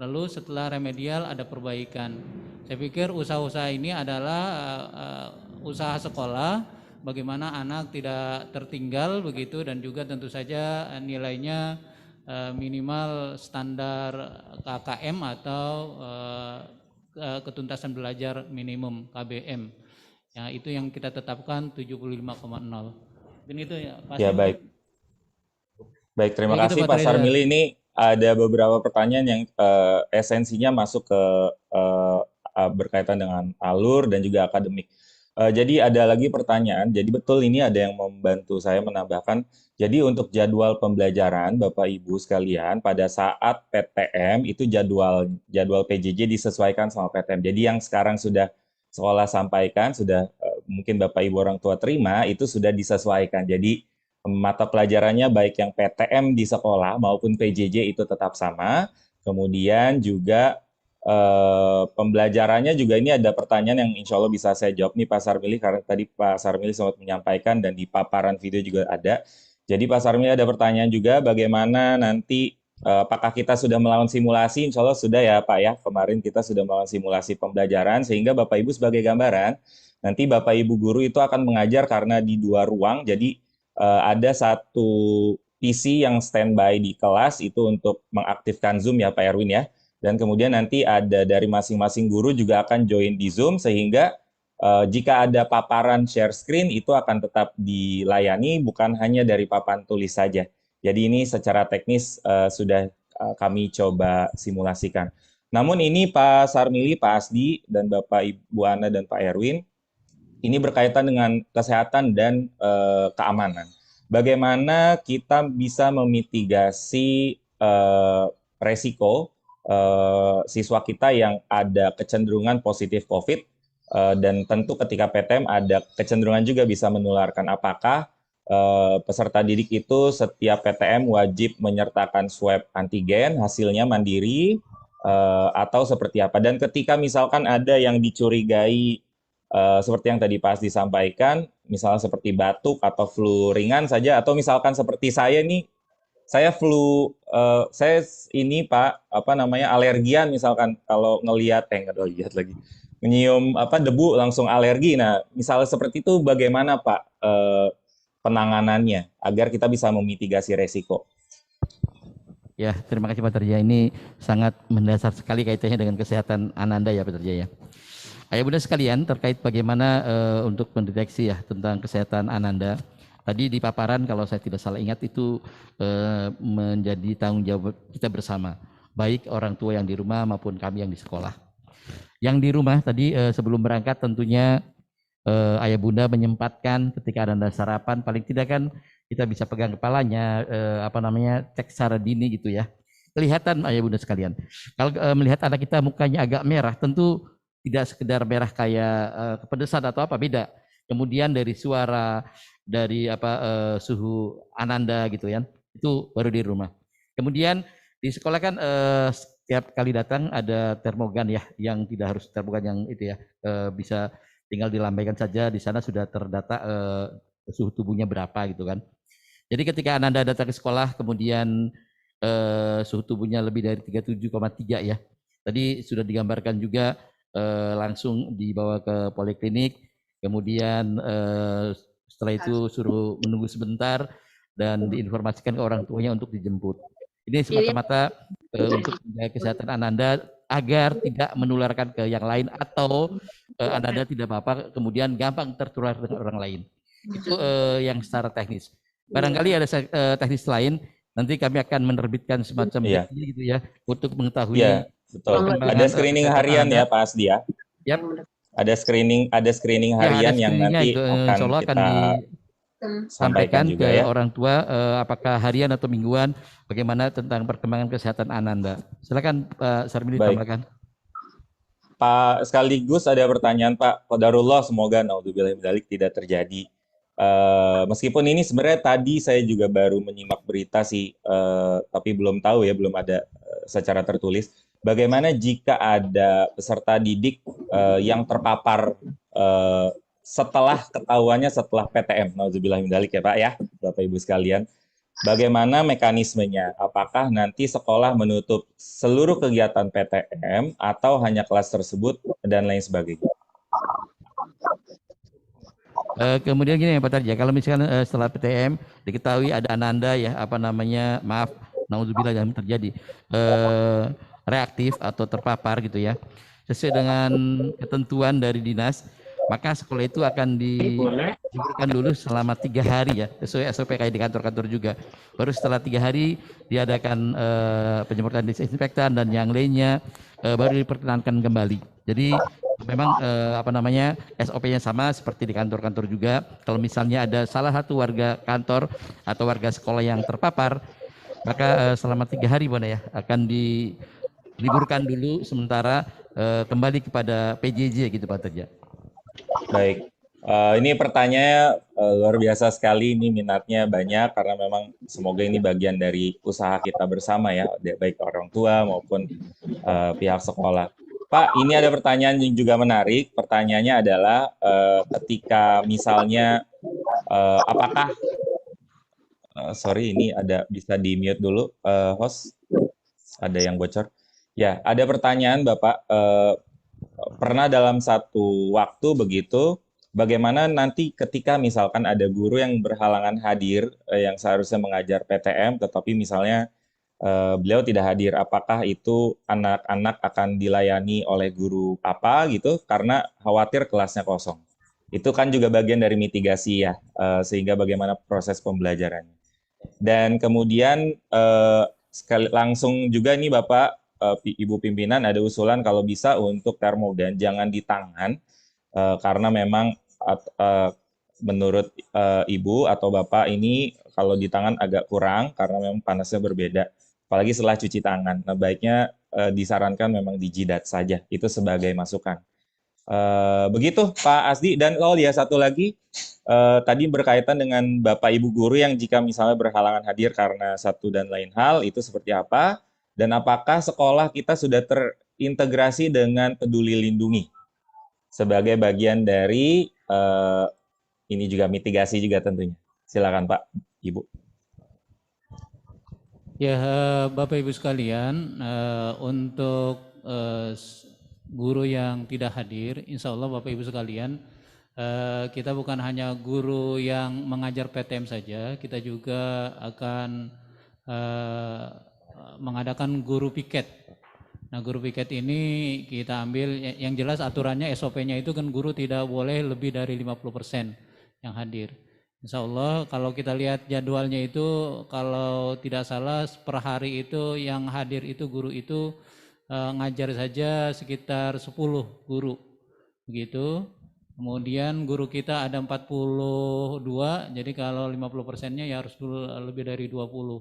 lalu setelah remedial ada perbaikan. Saya pikir usaha-usaha ini adalah usaha sekolah bagaimana anak tidak tertinggal begitu, dan juga tentu saja nilainya minimal standar KKM atau ketuntasan belajar minimum KBM. Ya, itu yang kita tetapkan 75,0. Dan itu ya pasti. Ya, baik. Baik, terima kasih Pak Sarmili. Ini ada beberapa pertanyaan yang esensinya masuk ke berkaitan dengan alur dan juga akademik. Jadi ada lagi pertanyaan. Jadi betul ini ada yang membantu saya menambahkan. Jadi untuk jadwal pembelajaran Bapak Ibu sekalian pada saat PTM itu jadwal PJJ disesuaikan sama PTM. Jadi yang sekarang sudah sekolah sampaikan, sudah mungkin Bapak Ibu orang tua terima, itu sudah disesuaikan. Jadi mata pelajarannya baik yang PTM di sekolah maupun PJJ itu tetap sama. Kemudian juga pembelajarannya juga ini ada pertanyaan yang insya Allah bisa saya jawab nih Pak Sarmili, karena tadi Pak Sarmili sempat menyampaikan dan di paparan video juga ada. Jadi Pak Sarmili ada pertanyaan juga bagaimana nanti apakah kita sudah melakukan simulasi? Insya Allah sudah ya Pak ya, kemarin kita sudah melakukan simulasi pembelajaran sehingga Bapak Ibu sebagai gambaran, nanti Bapak Ibu guru itu akan mengajar karena di dua ruang, jadi ada satu PC yang standby di kelas itu untuk mengaktifkan Zoom ya Pak Erwin ya, dan kemudian nanti ada dari masing-masing guru juga akan join di Zoom sehingga jika ada paparan share screen itu akan tetap dilayani bukan hanya dari papan tulis saja. Jadi ini secara teknis sudah kami coba simulasikan. Namun ini Pak Sarmili, Pak Asdi, dan Bapak Ibu Ana dan Pak Erwin, ini berkaitan dengan kesehatan dan keamanan. Bagaimana kita bisa memitigasi resiko siswa kita yang ada kecenderungan positif COVID, dan tentu ketika PTM ada kecenderungan juga bisa menularkan. Apakah peserta didik itu setiap PTM wajib menyertakan swab antigen, hasilnya mandiri, atau seperti apa? Dan ketika misalkan ada yang dicurigai seperti yang tadi Pak Asdi sampaikan, misalnya seperti batuk atau flu ringan saja, atau misalkan seperti saya nih, saya flu, saya ini Pak, alergian misalkan kalau ngelihat, nyium debu langsung alergi. Nah, misalnya seperti itu bagaimana Pak penanganannya agar kita bisa memitigasi resiko? Ya, terima kasih Pak Terja. Ini sangat mendasar sekali kaitannya dengan kesehatan Ananda ya Pak Terja ya. Ayah bunda sekalian, terkait bagaimana untuk mendeteksi ya tentang kesehatan Ananda. Tadi di paparan kalau saya tidak salah ingat itu menjadi tanggung jawab kita bersama, baik orang tua yang di rumah maupun kami yang di sekolah. Yang di rumah tadi sebelum berangkat tentunya ayah bunda menyempatkan ketika Anda sarapan, paling tidak kan kita bisa pegang kepalanya, cek secara dini gitu ya. Kelihatan ayah bunda sekalian. Kalau melihat anak kita mukanya agak merah, tentu tidak sekedar merah kayak kepedesan atau apa, beda. Kemudian dari suara, dari suhu ananda gitu ya, itu baru di rumah. Kemudian di sekolah kan setiap kali datang ada termogan ya, yang tidak harus termogan yang itu ya, bisa tinggal dilambaikan saja, di sana sudah terdata suhu tubuhnya berapa gitu kan. Jadi ketika Ananda datang ke sekolah kemudian suhu tubuhnya lebih dari 37,3 ya. Tadi sudah digambarkan juga langsung dibawa ke poliklinik, kemudian setelah itu suruh menunggu sebentar dan diinformasikan ke orang tuanya untuk dijemput. Ini semata-mata untuk menjaga kesehatan Ananda agar tidak menularkan ke yang lain atau Ananda tidak apa-apa kemudian gampang tertular dengan orang lain. Itu yang secara teknis. Barangkali ada teknis lain, nanti kami akan menerbitkan semacam gitu ya untuk mengetahui. Iya, betul. Ada screening harian ya Pak Asdi ya. Yap. Ada screening harian yang nanti akan kita sampaikan juga ke ya. orang tua apakah harian atau mingguan, bagaimana tentang perkembangan kesehatan Ananda. Silakan Pak Sarmili tambahkan. Pak, sekaligus ada pertanyaan Pak. Qadarullah, semoga naudzubillah min dzalik tidak terjadi. Meskipun ini sebenarnya tadi saya juga baru menyimak berita sih, tapi belum tahu ya, belum ada secara tertulis. Bagaimana jika ada peserta didik yang terpapar setelah ketahuannya setelah PTM, naudzubillah min dzalik ya Pak ya, Bapak Ibu sekalian. Bagaimana mekanismenya? Apakah nanti sekolah menutup seluruh kegiatan PTM atau hanya kelas tersebut dan lain sebagainya? Kemudian gini ya Pak Tarja, kalau misalkan setelah PTM diketahui ada Ananda ya, naudzubillah yang terjadi reaktif atau terpapar gitu ya, sesuai dengan ketentuan dari dinas, maka sekolah itu akan diliburkan dulu selama 3 hari ya, sesuai SOP kayak di kantor-kantor juga. Baru setelah 3 hari diadakan penyemprotan disinfektan dan yang lainnya, baru diperkenankan kembali. Jadi memang SOP-nya sama seperti di kantor-kantor juga. Kalau misalnya ada salah satu warga kantor atau warga sekolah yang terpapar, maka selama 3 hari Bona ya akan diliburkan dulu sementara, kembali kepada PJJ gitu Pak Tarja. Baik, ini pertanyaannya luar biasa sekali, ini minatnya banyak karena memang semoga ini bagian dari usaha kita bersama ya, baik orang tua maupun pihak sekolah. Pak, ini ada pertanyaan yang juga menarik. Pertanyaannya adalah ketika misalnya apakah sorry ini ada bisa di mute dulu host, ada yang bocor. Ya, ada pertanyaan Bapak. Pernah dalam satu waktu begitu, bagaimana nanti ketika misalkan ada guru yang berhalangan hadir, yang seharusnya mengajar PTM, tetapi misalnya beliau tidak hadir, apakah itu anak-anak akan dilayani oleh guru apa gitu, karena khawatir kelasnya kosong. Itu kan juga bagian dari mitigasi ya, sehingga bagaimana proses pembelajarannya. Dan kemudian langsung juga ini Bapak, Ibu pimpinan ada usulan kalau bisa untuk termogan jangan di tangan karena memang menurut Ibu atau Bapak ini kalau di tangan agak kurang karena memang panasnya berbeda, apalagi setelah cuci tangan. Nah, baiknya disarankan memang di jidat saja, itu sebagai masukan. Begitu Pak Asdi. Dan satu lagi tadi berkaitan dengan Bapak Ibu guru yang jika misalnya berhalangan hadir karena satu dan lain hal, itu seperti apa? Dan apakah sekolah kita sudah terintegrasi dengan Peduli Lindungi sebagai bagian dari ini juga mitigasi juga tentunya. Silakan Pak, Ibu. Ya, Bapak Ibu sekalian, untuk guru yang tidak hadir, insya Allah Bapak Ibu sekalian, kita bukan hanya guru yang mengajar PTM saja, kita juga akan mengadakan guru piket. Nah, guru piket ini kita ambil, yang jelas aturannya SOP-nya itu kan guru tidak boleh lebih dari 50% yang hadir. Insya Allah kalau kita lihat jadwalnya itu, kalau tidak salah per hari itu yang hadir itu guru itu ngajar saja sekitar 10 guru begitu. Kemudian guru kita ada 42, jadi kalau 50%-nya ya harus lebih dari 20.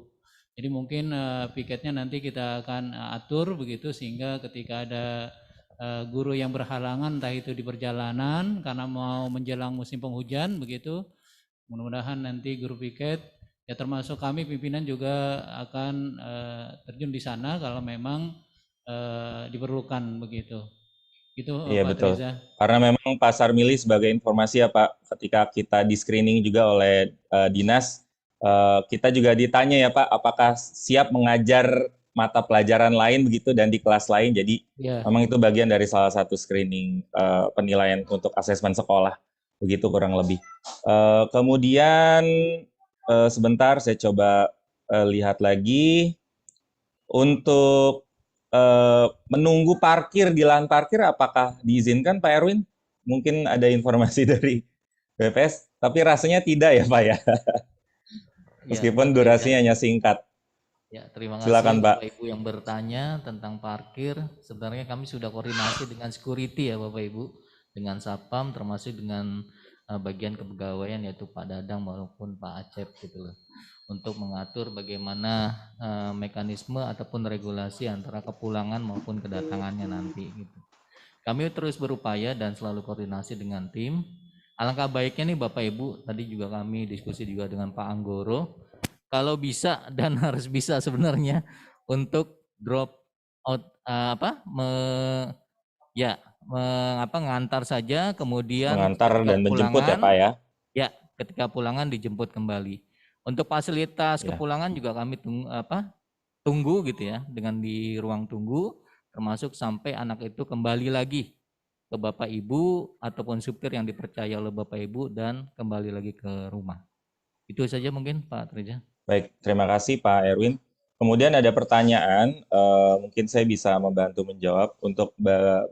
Jadi mungkin piketnya nanti kita akan atur begitu, sehingga ketika ada guru yang berhalangan, entah itu di perjalanan karena mau menjelang musim penghujan begitu, mudah-mudahan nanti guru piket ya termasuk kami pimpinan juga akan terjun di sana kalau memang diperlukan begitu. Itu Iya Pak betul. Reza. Karena memang Pasar Mili sebagai informasi ya Pak, ketika kita di screening juga oleh dinas, kita juga ditanya ya Pak, apakah siap mengajar mata pelajaran lain begitu dan di kelas lain. Jadi memang itu bagian dari salah satu screening penilaian untuk asesmen sekolah, begitu kurang lebih. Kemudian sebentar saya coba lihat lagi untuk menunggu parkir di lahan parkir, apakah diizinkan Pak Erwin? Mungkin ada informasi dari BPS, tapi rasanya tidak ya Pak ya. Meskipun durasinya hanya singkat. Ya, terima kasih Silakan, Pak. Bapak Ibu yang bertanya tentang parkir. Sebenarnya kami sudah koordinasi dengan security ya Bapak Ibu, dengan Satpam termasuk dengan bagian kepegawaian yaitu Pak Dadang maupun Pak Acep gitu loh, untuk mengatur bagaimana mekanisme ataupun regulasi antara kepulangan maupun kedatangannya nanti gitu. Kami terus berupaya dan selalu koordinasi dengan tim. Alangkah baiknya nih Bapak Ibu, tadi juga kami diskusi juga dengan Pak Anggoro, kalau bisa dan harus bisa sebenarnya untuk drop out mengantar saja, kemudian mengantar dan menjemput ya Pak ya. Ya, ketika pulangan dijemput kembali. Untuk fasilitas kepulangan juga kami tunggu gitu ya, dengan di ruang tunggu, termasuk sampai anak itu kembali lagi ke Bapak Ibu ataupun supir yang dipercaya oleh Bapak Ibu dan kembali lagi ke rumah. Itu saja mungkin Pak Treja. Baik, terima kasih Pak Erwin. Kemudian ada pertanyaan, mungkin saya bisa membantu menjawab untuk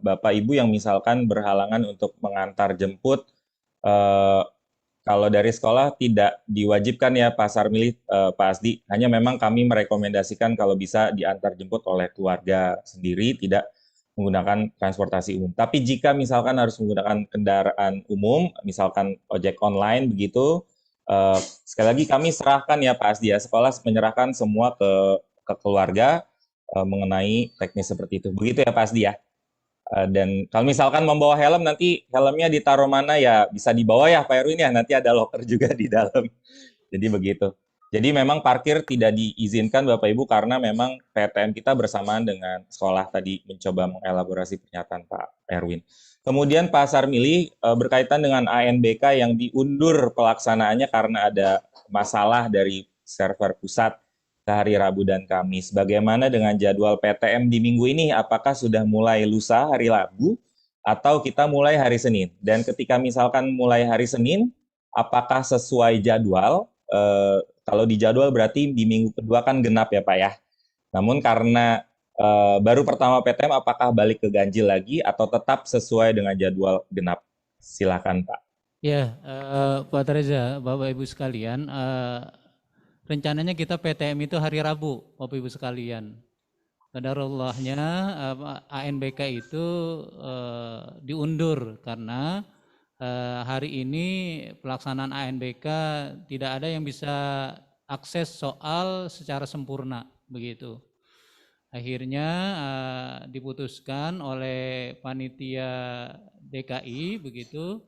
Bapak Ibu yang misalkan berhalangan untuk mengantar jemput, kalau dari sekolah tidak diwajibkan ya Pasar Mili Pak Asdi, hanya memang kami merekomendasikan kalau bisa diantar jemput oleh keluarga sendiri, tidak menggunakan transportasi umum. Tapi jika misalkan harus menggunakan kendaraan umum, misalkan ojek online begitu, sekali lagi kami serahkan ya Pak Asdi ya, sekolah menyerahkan semua ke keluarga mengenai teknis seperti itu. Begitu ya Pak Asdi ya. Dan kalau misalkan membawa helm, nanti helmnya ditaruh mana ya, bisa dibawa ya Pak Erwin ya, nanti ada locker juga di dalam. Jadi begitu. Jadi memang parkir tidak diizinkan Bapak Ibu karena memang PTM kita bersamaan dengan sekolah tadi mencoba mengelaborasi pernyataan Pak Erwin. Kemudian Pasar Mili berkaitan dengan ANBK yang diundur pelaksanaannya karena ada masalah dari server pusat ke hari Rabu dan Kamis. Bagaimana dengan jadwal PTM di minggu ini? Apakah sudah mulai lusa hari Rabu atau kita mulai hari Senin? Dan ketika misalkan mulai hari Senin, apakah sesuai jadwal? Kalau di jadwal berarti di minggu kedua kan genap ya Pak ya. Namun karena baru pertama PTM, apakah balik ke ganjil lagi atau tetap sesuai dengan jadwal genap? Silakan Pak. Ya, Pak Reza, Bapak Ibu sekalian, rencananya kita PTM itu hari Rabu, Bapak Ibu sekalian. Qadarallahnya ANBK itu diundur karena hari ini pelaksanaan ANBK tidak ada yang bisa akses soal secara sempurna begitu. Akhirnya diputuskan oleh panitia DKI begitu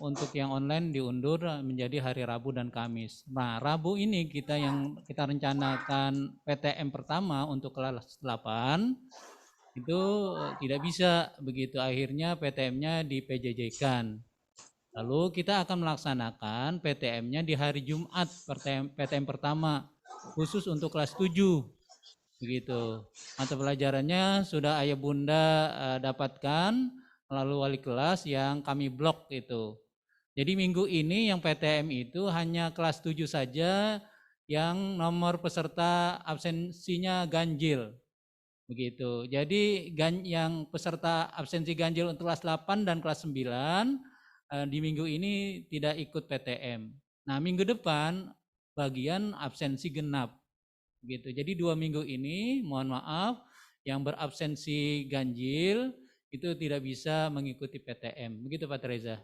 untuk yang online diundur menjadi hari Rabu dan Kamis. Nah, Rabu ini kita rencanakan PTM pertama untuk kelas 8 itu tidak bisa begitu, akhirnya PTM-nya di PJJ-kan. Lalu kita akan melaksanakan PTM-nya di hari Jumat, PTM pertama khusus untuk kelas 7 begitu. Mata pelajarannya sudah ayah bunda dapatkan melalui wali kelas yang kami blok itu. Jadi minggu ini yang PTM itu hanya kelas 7 saja yang nomor peserta absensinya ganjil. Begitu. Jadi yang peserta absensi ganjil untuk kelas 8 dan kelas 9 di minggu ini tidak ikut PTM. Nah, minggu depan bagian absensi genap. Gitu. Jadi 2 minggu ini mohon maaf yang berabsensi ganjil itu tidak bisa mengikuti PTM. Begitu Pak Reza.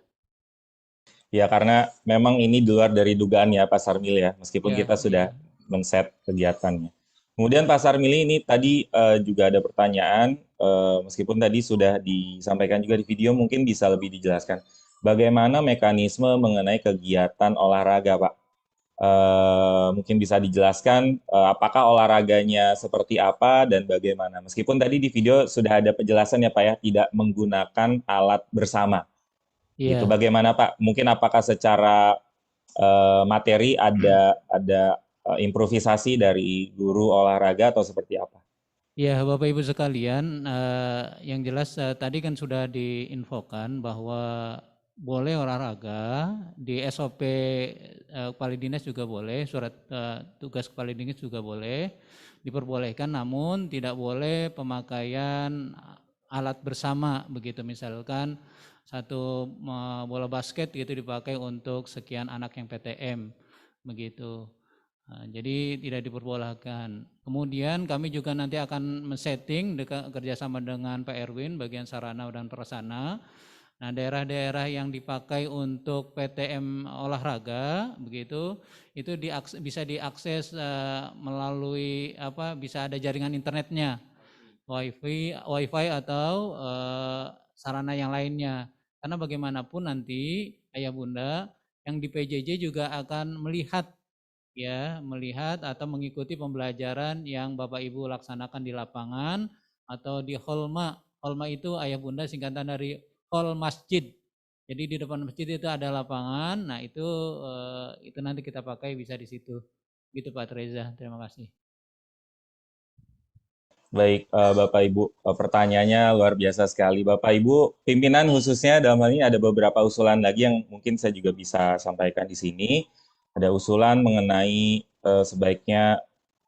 Ya, karena memang ini di luar dari dugaan ya Pak Sarmili ya, meskipun kita sudah men-set kegiatannya. Kemudian Pak Sarmili ini tadi juga ada pertanyaan, meskipun tadi sudah disampaikan juga di video, mungkin bisa lebih dijelaskan. Bagaimana mekanisme mengenai kegiatan olahraga Pak? Mungkin bisa dijelaskan apakah olahraganya seperti apa dan bagaimana. Meskipun tadi di video sudah ada penjelasan ya Pak ya, tidak menggunakan alat bersama. Gitu. Bagaimana Pak? Mungkin apakah secara materi ada improvisasi dari guru olahraga atau seperti apa? Ya, Bapak Ibu sekalian, yang jelas tadi kan sudah diinfokan bahwa boleh olahraga di SOP Kepala Dinas juga boleh, surat tugas Kepala Dinas juga boleh diperbolehkan, namun tidak boleh pemakaian alat bersama begitu, misalkan satu bola basket gitu dipakai untuk sekian anak yang PTM begitu. Nah, jadi tidak diperbolehkan. Kemudian kami juga nanti akan men-setting kerjasama dengan Pak Erwin bagian sarana dan prasarana. Nah, daerah-daerah yang dipakai untuk PTM olahraga begitu itu bisa diakses melalui bisa ada jaringan internetnya, wifi atau sarana yang lainnya. Karena bagaimanapun nanti ayah bunda yang di PJJ juga akan melihat atau mengikuti pembelajaran yang Bapak Ibu laksanakan di lapangan atau di Holma. Holma itu ayah bunda singkatan dari hall masjid. Jadi di depan masjid itu ada lapangan. Nah, itu nanti kita pakai bisa di situ. Gitu Pak Reza. Terima kasih. Baik, Bapak Ibu, pertanyaannya luar biasa sekali. Bapak Ibu, pimpinan khususnya dalam hal ini ada beberapa usulan lagi yang mungkin saya juga bisa sampaikan di sini. Ada usulan mengenai sebaiknya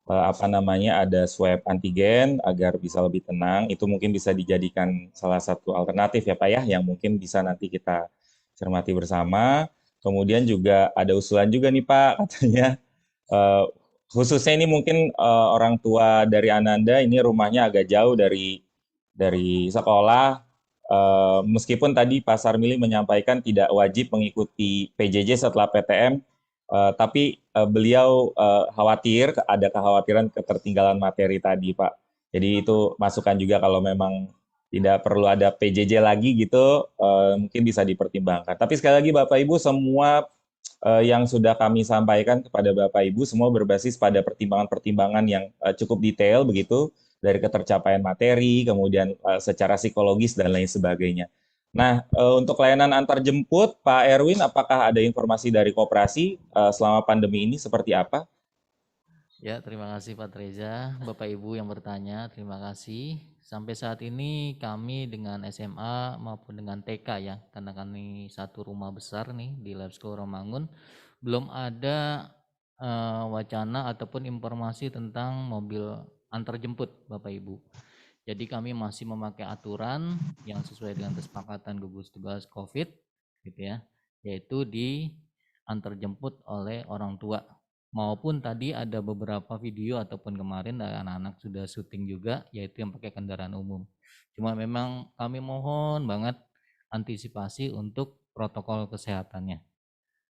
ada swab antigen agar bisa lebih tenang. Itu mungkin bisa dijadikan salah satu alternatif ya Pak ya, yang mungkin bisa nanti kita cermati bersama. Kemudian juga ada usulan juga nih Pak, katanya khususnya ini mungkin orang tua dari Ananda ini rumahnya agak jauh dari sekolah. Meskipun tadi Pak Sarmili menyampaikan tidak wajib mengikuti PJJ setelah PTM, tapi beliau khawatir, ada kekhawatiran ketertinggalan materi tadi Pak. Jadi itu masukan juga kalau memang tidak perlu ada PJJ lagi gitu, mungkin bisa dipertimbangkan. Tapi sekali lagi Bapak Ibu, semua yang sudah kami sampaikan kepada Bapak Ibu semua berbasis pada pertimbangan-pertimbangan yang cukup detail begitu, dari ketercapaian materi, kemudian secara psikologis dan lain sebagainya. Nah, untuk layanan antar jemput, Pak Erwin, apakah ada informasi dari koperasi selama pandemi ini seperti apa? Ya, terima kasih Pak Reza. Bapak Ibu yang bertanya, terima kasih. Sampai saat ini kami dengan SMA maupun dengan TK ya, karena kami satu rumah besar nih di Lab School Romangun, belum ada wacana ataupun informasi tentang mobil antar jemput Bapak Ibu. Jadi kami masih memakai aturan yang sesuai dengan kesepakatan gugus tugas COVID gitu ya, yaitu diantar jemput oleh orang tua. Maupun tadi ada beberapa video ataupun kemarin anak-anak sudah syuting juga, yaitu yang pakai kendaraan umum. Cuma memang kami mohon banget antisipasi untuk protokol kesehatannya.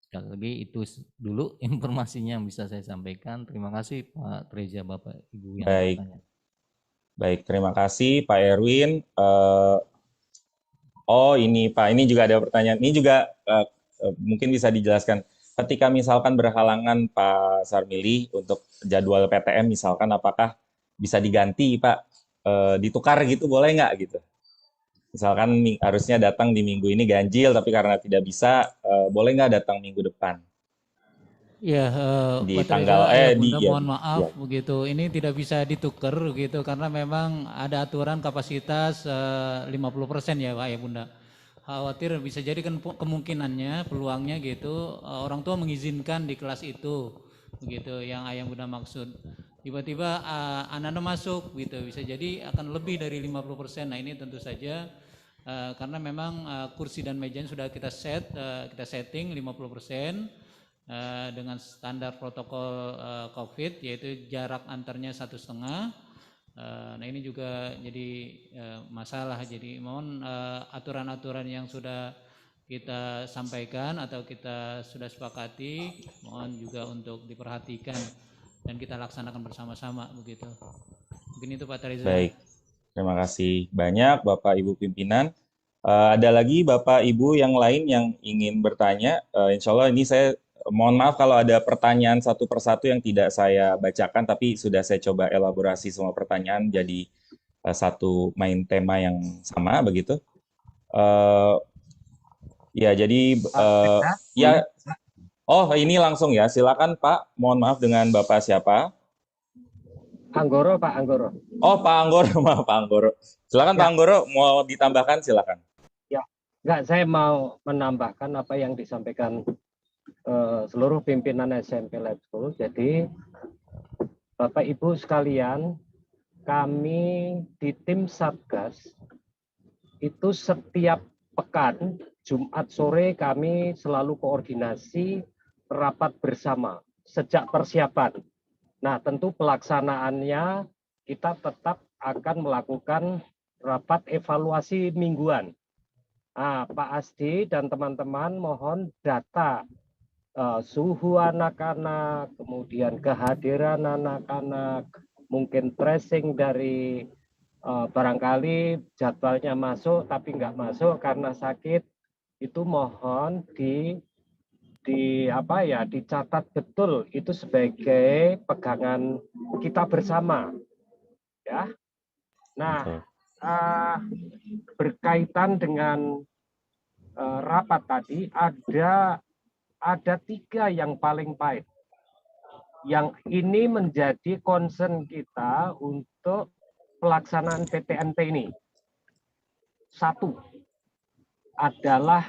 Sekali lagi itu dulu informasinya yang bisa saya sampaikan. Terima kasih Pak Reza, Bapak Ibu yang bertanya. Baik, terima kasih Pak Erwin. Ini Pak, ini juga ada pertanyaan. Ini juga mungkin bisa dijelaskan. Ketika misalkan berhalangan Pak Sarmili untuk jadwal PTM misalkan, apakah bisa diganti Pak, ditukar gitu, boleh nggak gitu? Misalkan harusnya datang di minggu ini ganjil, tapi karena tidak bisa, boleh nggak datang minggu depan? Ya, di tanggal mohon maaf begitu. Ini tidak bisa ditukar gitu karena memang ada aturan kapasitas 50% ya Pak ya Bunda. Khawatir bisa jadi kan kemungkinannya peluangnya gitu orang tua mengizinkan di kelas itu begitu yang ayah bunda maksud, tiba-tiba anak-anak masuk gitu, bisa jadi akan lebih dari 50%. Nah ini tentu saja karena memang kursi dan mejanya sudah kita setting 50% dengan standar protokol COVID, yaitu jarak antarnya 1,5 Nah ini juga jadi masalah. Jadi mohon aturan-aturan yang sudah kita sampaikan atau kita sudah sepakati, mohon juga untuk diperhatikan dan kita laksanakan bersama-sama begitu. Mungkin itu Pak Reza. Baik, terima kasih banyak Bapak Ibu pimpinan. Ada lagi Bapak Ibu yang lain yang ingin bertanya. Insya Allah ini saya mohon maaf kalau ada pertanyaan satu persatu yang tidak saya bacakan, tapi sudah saya coba elaborasi semua pertanyaan jadi satu main tema yang sama begitu. Ya jadi ya. Oh ini langsung ya, silakan Pak. Mohon maaf dengan Bapak siapa? Anggoro, Pak Anggoro. Oh Pak Anggoro, maaf Pak Anggoro. Silakan Pak Anggoro, mau ditambahkan silakan. Ya, enggak, saya mau menambahkan apa yang disampaikan seluruh pimpinan SMP Lab School. Jadi Bapak Ibu sekalian, kami di tim Satgas itu setiap pekan Jumat sore kami selalu koordinasi rapat bersama sejak persiapan. Nah, tentu pelaksanaannya kita tetap akan melakukan rapat evaluasi mingguan. Nah, Pak Asdi dan teman-teman mohon data suhu anak-anak, kemudian kehadiran anak-anak, mungkin tracing dari barangkali jadwalnya masuk tapi nggak masuk karena sakit, itu mohon dicatat betul itu sebagai pegangan kita bersama, ya. Nah, berkaitan dengan rapat tadi ada 3 yang paling pahit. Yang ini menjadi concern kita untuk pelaksanaan PTNT ini. 1 adalah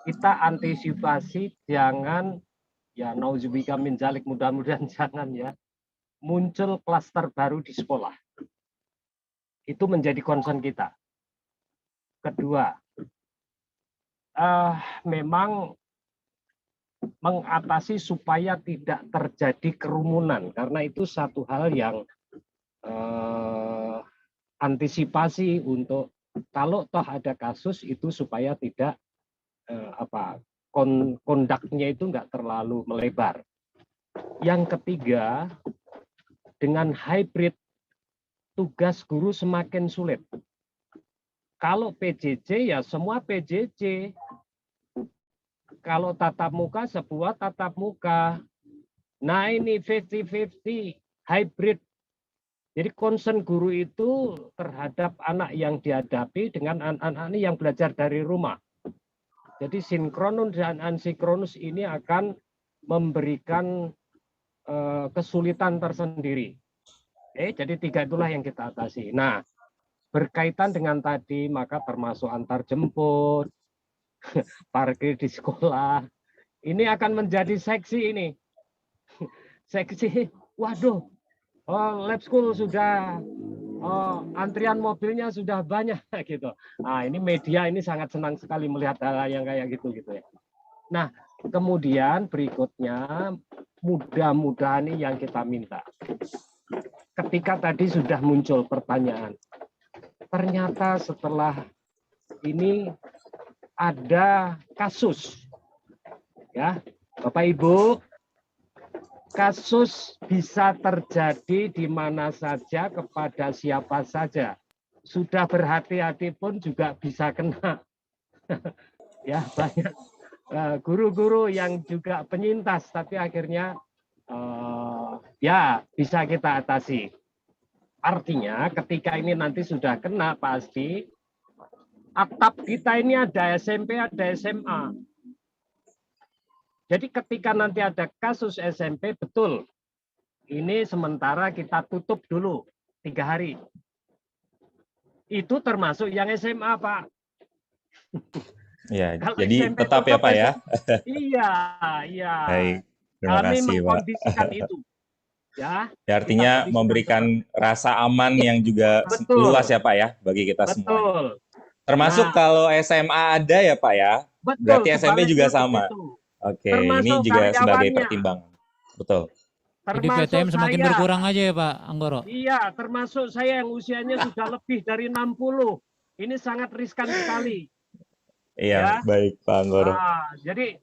kita antisipasi jangan, ya nauzubillah min dzalik, mudah-mudahan jangan ya, muncul klaster baru di sekolah. Itu menjadi concern kita. Kedua, memang mengatasi supaya tidak terjadi kerumunan, karena itu satu hal yang antisipasi untuk kalau toh ada kasus itu supaya tidak kondaknya itu enggak terlalu melebar. Yang ketiga, dengan hybrid tugas guru semakin sulit. Kalau PJJ ya semua PJJ. Kalau tatap muka sebuah tatap muka. Nah ini 50-50 hybrid. Jadi concern guru itu terhadap anak yang dihadapi dengan anak-anak yang belajar dari rumah. Jadi sinkronus dan asinkronus ini akan memberikan kesulitan tersendiri. Jadi 3 itulah yang kita atasi. Nah, berkaitan dengan tadi maka termasuk antar jemput, parkir di sekolah, ini akan menjadi seksi ini. Seksi, waduh, lab school sudah, antrian mobilnya sudah banyak gitu. Nah, ini media ini sangat senang sekali melihat hal yang kayak gitu ya. Nah, kemudian berikutnya mudah-mudahan ini yang kita minta. Ketika tadi sudah muncul pertanyaan, ternyata setelah ini ada kasus, ya Bapak Ibu, kasus bisa terjadi di mana saja kepada siapa saja. Sudah berhati-hati pun juga bisa kena. Ya banyak guru-guru yang juga penyintas, tapi akhirnya ya bisa kita atasi. Artinya ketika ini nanti sudah kena pasti atap kita ini ada SMP, ada SMA. Jadi ketika nanti ada kasus SMP, betul. Ini sementara kita tutup dulu 3 hari. Itu termasuk yang SMA, Pak. Ya, jadi SMP tetap ya Pak ya. Iya. Baik, terima kasih Pak. Mengkondisikan itu. Ya, artinya memberikan rasa aman yang juga luas ya Pak ya bagi kita semua. Termasuk kalau SMA ada ya Pak ya. Betul, berarti SMP juga sama. Oke, ini juga sebagai pertimbangan. Betul. Jadi Termasuk PTM semakin saya. berkurang aja ya Pak Anggoro? Iya, termasuk saya yang usianya sudah lebih dari 60. Ini sangat riskan sekali. Iya, Ya. baik Pak Anggoro. Jadi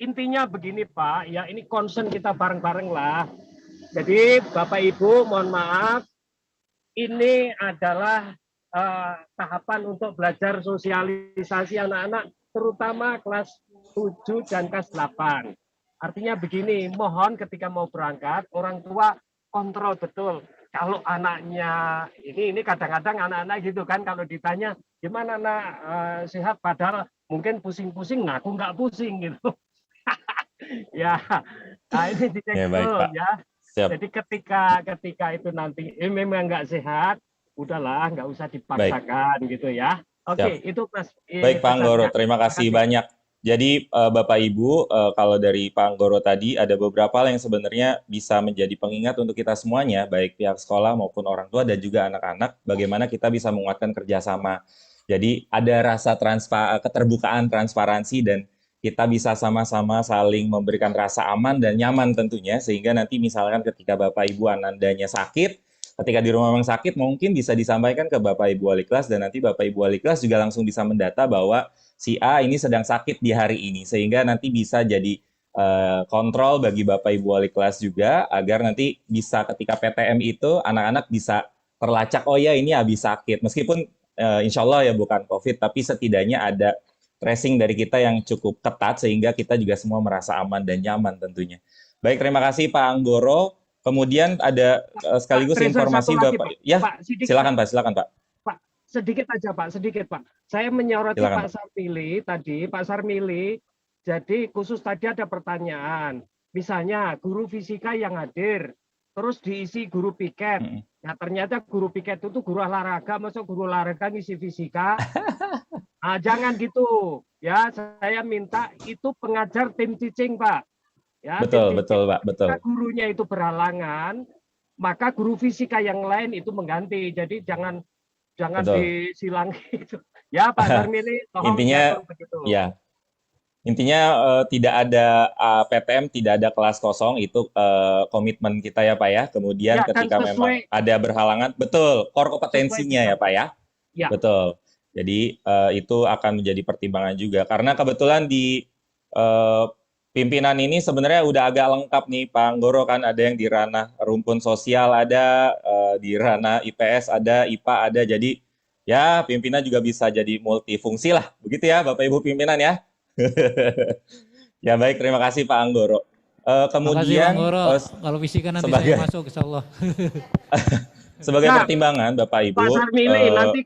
intinya begini Pak, ya ini concern kita bareng-bareng lah. Jadi Bapak Ibu mohon maaf, ini adalah tahapan untuk belajar sosialisasi anak-anak, terutama kelas 7 dan kelas 8. Artinya begini, mohon ketika mau berangkat, orang tua kontrol betul. Kalau anaknya, ini kadang-kadang anak-anak gitu kan, kalau ditanya, gimana anak sehat, padahal mungkin pusing-pusing, ngaku nggak pusing gitu. Ya, nah ini dicek Ya, baik, dulu Pak. ya. Siap. Jadi ketika itu nanti memang nggak sehat, udahlah nggak usah dipaksakan gitu ya. Oke, itu Mas. Baik Pak Anggoro, terima kasih banyak. Jadi Bapak Ibu, kalau dari Pak Anggoro tadi ada beberapa hal yang sebenarnya bisa menjadi pengingat untuk kita semuanya, baik pihak sekolah maupun orang tua dan juga anak-anak, bagaimana kita bisa menguatkan kerjasama. Jadi ada rasa keterbukaan, transparansi, dan kita bisa sama-sama saling memberikan rasa aman dan nyaman tentunya, sehingga nanti misalkan ketika Bapak Ibu anandanya sakit, ketika di rumah memang sakit, mungkin bisa disampaikan ke Bapak Ibu Wali Kelas, dan nanti Bapak Ibu Wali Kelas juga langsung bisa mendata bahwa si A ini sedang sakit di hari ini, sehingga nanti bisa jadi kontrol bagi Bapak Ibu Wali Kelas juga, agar nanti bisa ketika PTM itu anak-anak bisa terlacak, oh ya ini habis sakit, meskipun insya Allah ya bukan COVID, tapi setidaknya ada tracing dari kita yang cukup ketat, sehingga kita juga semua merasa aman dan nyaman tentunya. Baik, terima kasih Pak Anggoro. Kemudian ada sekaligus informasi Bapak. Ya, silakan Pak. Sedikit aja Pak, sedikit Pak. Saya menyoroti Silakan, Pak Sarmili tadi, Pak Sarmili. Jadi khusus tadi ada pertanyaan. Misalnya guru fisika yang hadir, terus diisi guru piket. Nah ternyata guru piket itu guru olahraga, masuk guru olahraga ngisi fisika. Nah, jangan gitu. Ya, saya minta itu pengajar tim teaching Pak. Ya, betul Pak, betul. Jika gurunya itu berhalangan, maka guru fisika yang lain itu mengganti. Jadi jangan disilang gitu. Ya Pak Sarmili, intinya ya. Intinya tidak ada PTM, tidak ada kelas kosong, itu komitmen kita ya Pak ya. Kemudian ya, ketika memang ada berhalangan, betul, core kompetensinya ya Pak ya. Ya. Betul. Jadi itu akan menjadi pertimbangan juga. Karena kebetulan di pimpinan ini sebenarnya udah agak lengkap nih Pak Anggoro, kan ada yang di ranah rumpun sosial, ada di ranah IPS, ada IPA, ada. Jadi ya pimpinan juga bisa jadi multifungsi lah. Begitu ya Bapak Ibu pimpinan ya. Ya baik, terima kasih Pak Anggoro. Kemudian Pak Anggoro, kalau fisika nanti saya masuk insyaallah. Sebagai pertimbangan Bapak Ibu. Pak Sarmili, nanti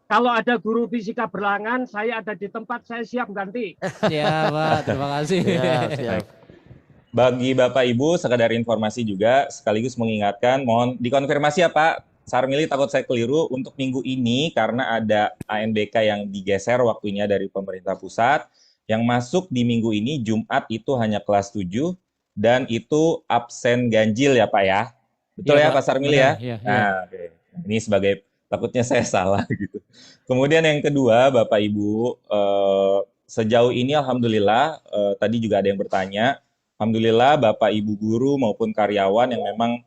kalau ada guru fisika berhalangan, saya ada di tempat, saya siap ganti. Ya Pak, terima kasih. Siap. Bagi Bapak Ibu, sekedar informasi juga, sekaligus mengingatkan, mohon dikonfirmasi ya Pak Sarmili, takut saya keliru, untuk minggu ini, karena ada ANBK yang digeser waktunya dari pemerintah pusat, yang masuk di minggu ini, Jumat itu hanya kelas 7, dan itu absen ganjil ya Pak ya. Betul ya Pak Sarmili ya? Nah, okay. Ini sebagai takutnya saya salah gitu. Kemudian yang kedua, Bapak Ibu, sejauh ini alhamdulillah, tadi juga ada yang bertanya, alhamdulillah Bapak Ibu guru maupun karyawan yang memang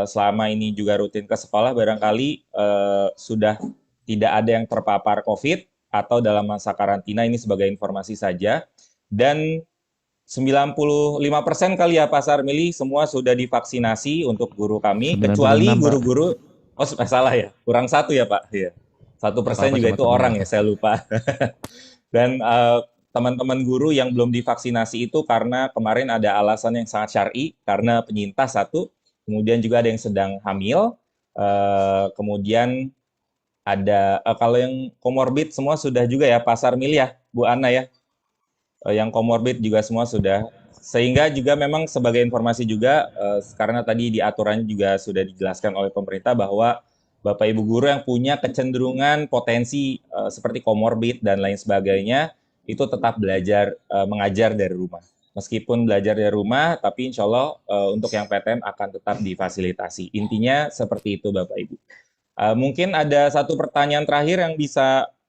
selama ini juga rutin ke sekolah barangkali sudah tidak ada yang terpapar COVID atau dalam masa karantina, ini sebagai informasi saja. Dan 95% kali ya Pak Sarmili, semua sudah divaksinasi untuk guru kami, kecuali guru-guru. Oh, salah ya, kurang 1 ya Pak. Ya. 1% juga itu orang ya, saya lupa. Dan teman-teman guru yang belum divaksinasi itu karena kemarin ada alasan yang sangat syar'i, karena penyintas 1, kemudian juga ada yang sedang hamil, kemudian ada kalau yang komorbid semua sudah juga ya Pak Sarmili ya, Bu Ana ya. Yang komorbid juga semua sudah. Sehingga juga memang sebagai informasi juga, karena tadi di aturan juga sudah dijelaskan oleh pemerintah bahwa Bapak Ibu guru yang punya kecenderungan potensi seperti komorbid dan lain sebagainya, itu tetap belajar mengajar dari rumah. Meskipun belajar dari rumah, tapi insya Allah untuk yang PTM akan tetap difasilitasi. Intinya seperti itu Bapak Ibu. Mungkin ada satu pertanyaan terakhir yang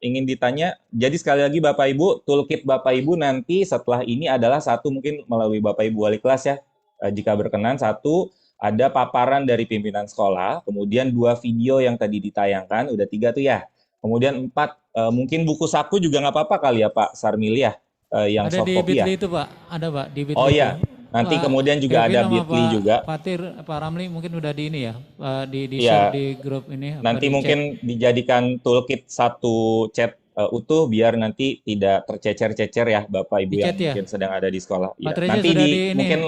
ingin ditanya. Jadi sekali lagi Bapak Ibu, toolkit Bapak Ibu nanti setelah ini adalah 1 mungkin melalui Bapak Ibu Wali Kelas ya, jika berkenan, 1 ada paparan dari pimpinan sekolah, kemudian 2 video yang tadi ditayangkan, udah 3 tuh ya. Kemudian 4, mungkin buku saku juga nggak apa-apa kali ya Pak Sarmili ya, yang Ada soft di copy ya? Bitly itu Pak, ada Pak di Bitly Oh itu. iya, nanti Pak kemudian juga Kevin ada sama Bitly Pak juga. Fatir, Pak Ramli mungkin udah di ini ya, di Iya, share di grup ini, apa nanti di chat. mungkin dijadikan toolkit satu chat utuh biar nanti tidak tercecer-cecer ya Bapak Ibu Di yang chat ya? mungkin sedang ada di sekolah. Pak Iya, Treja nanti sudah di ini, mungkin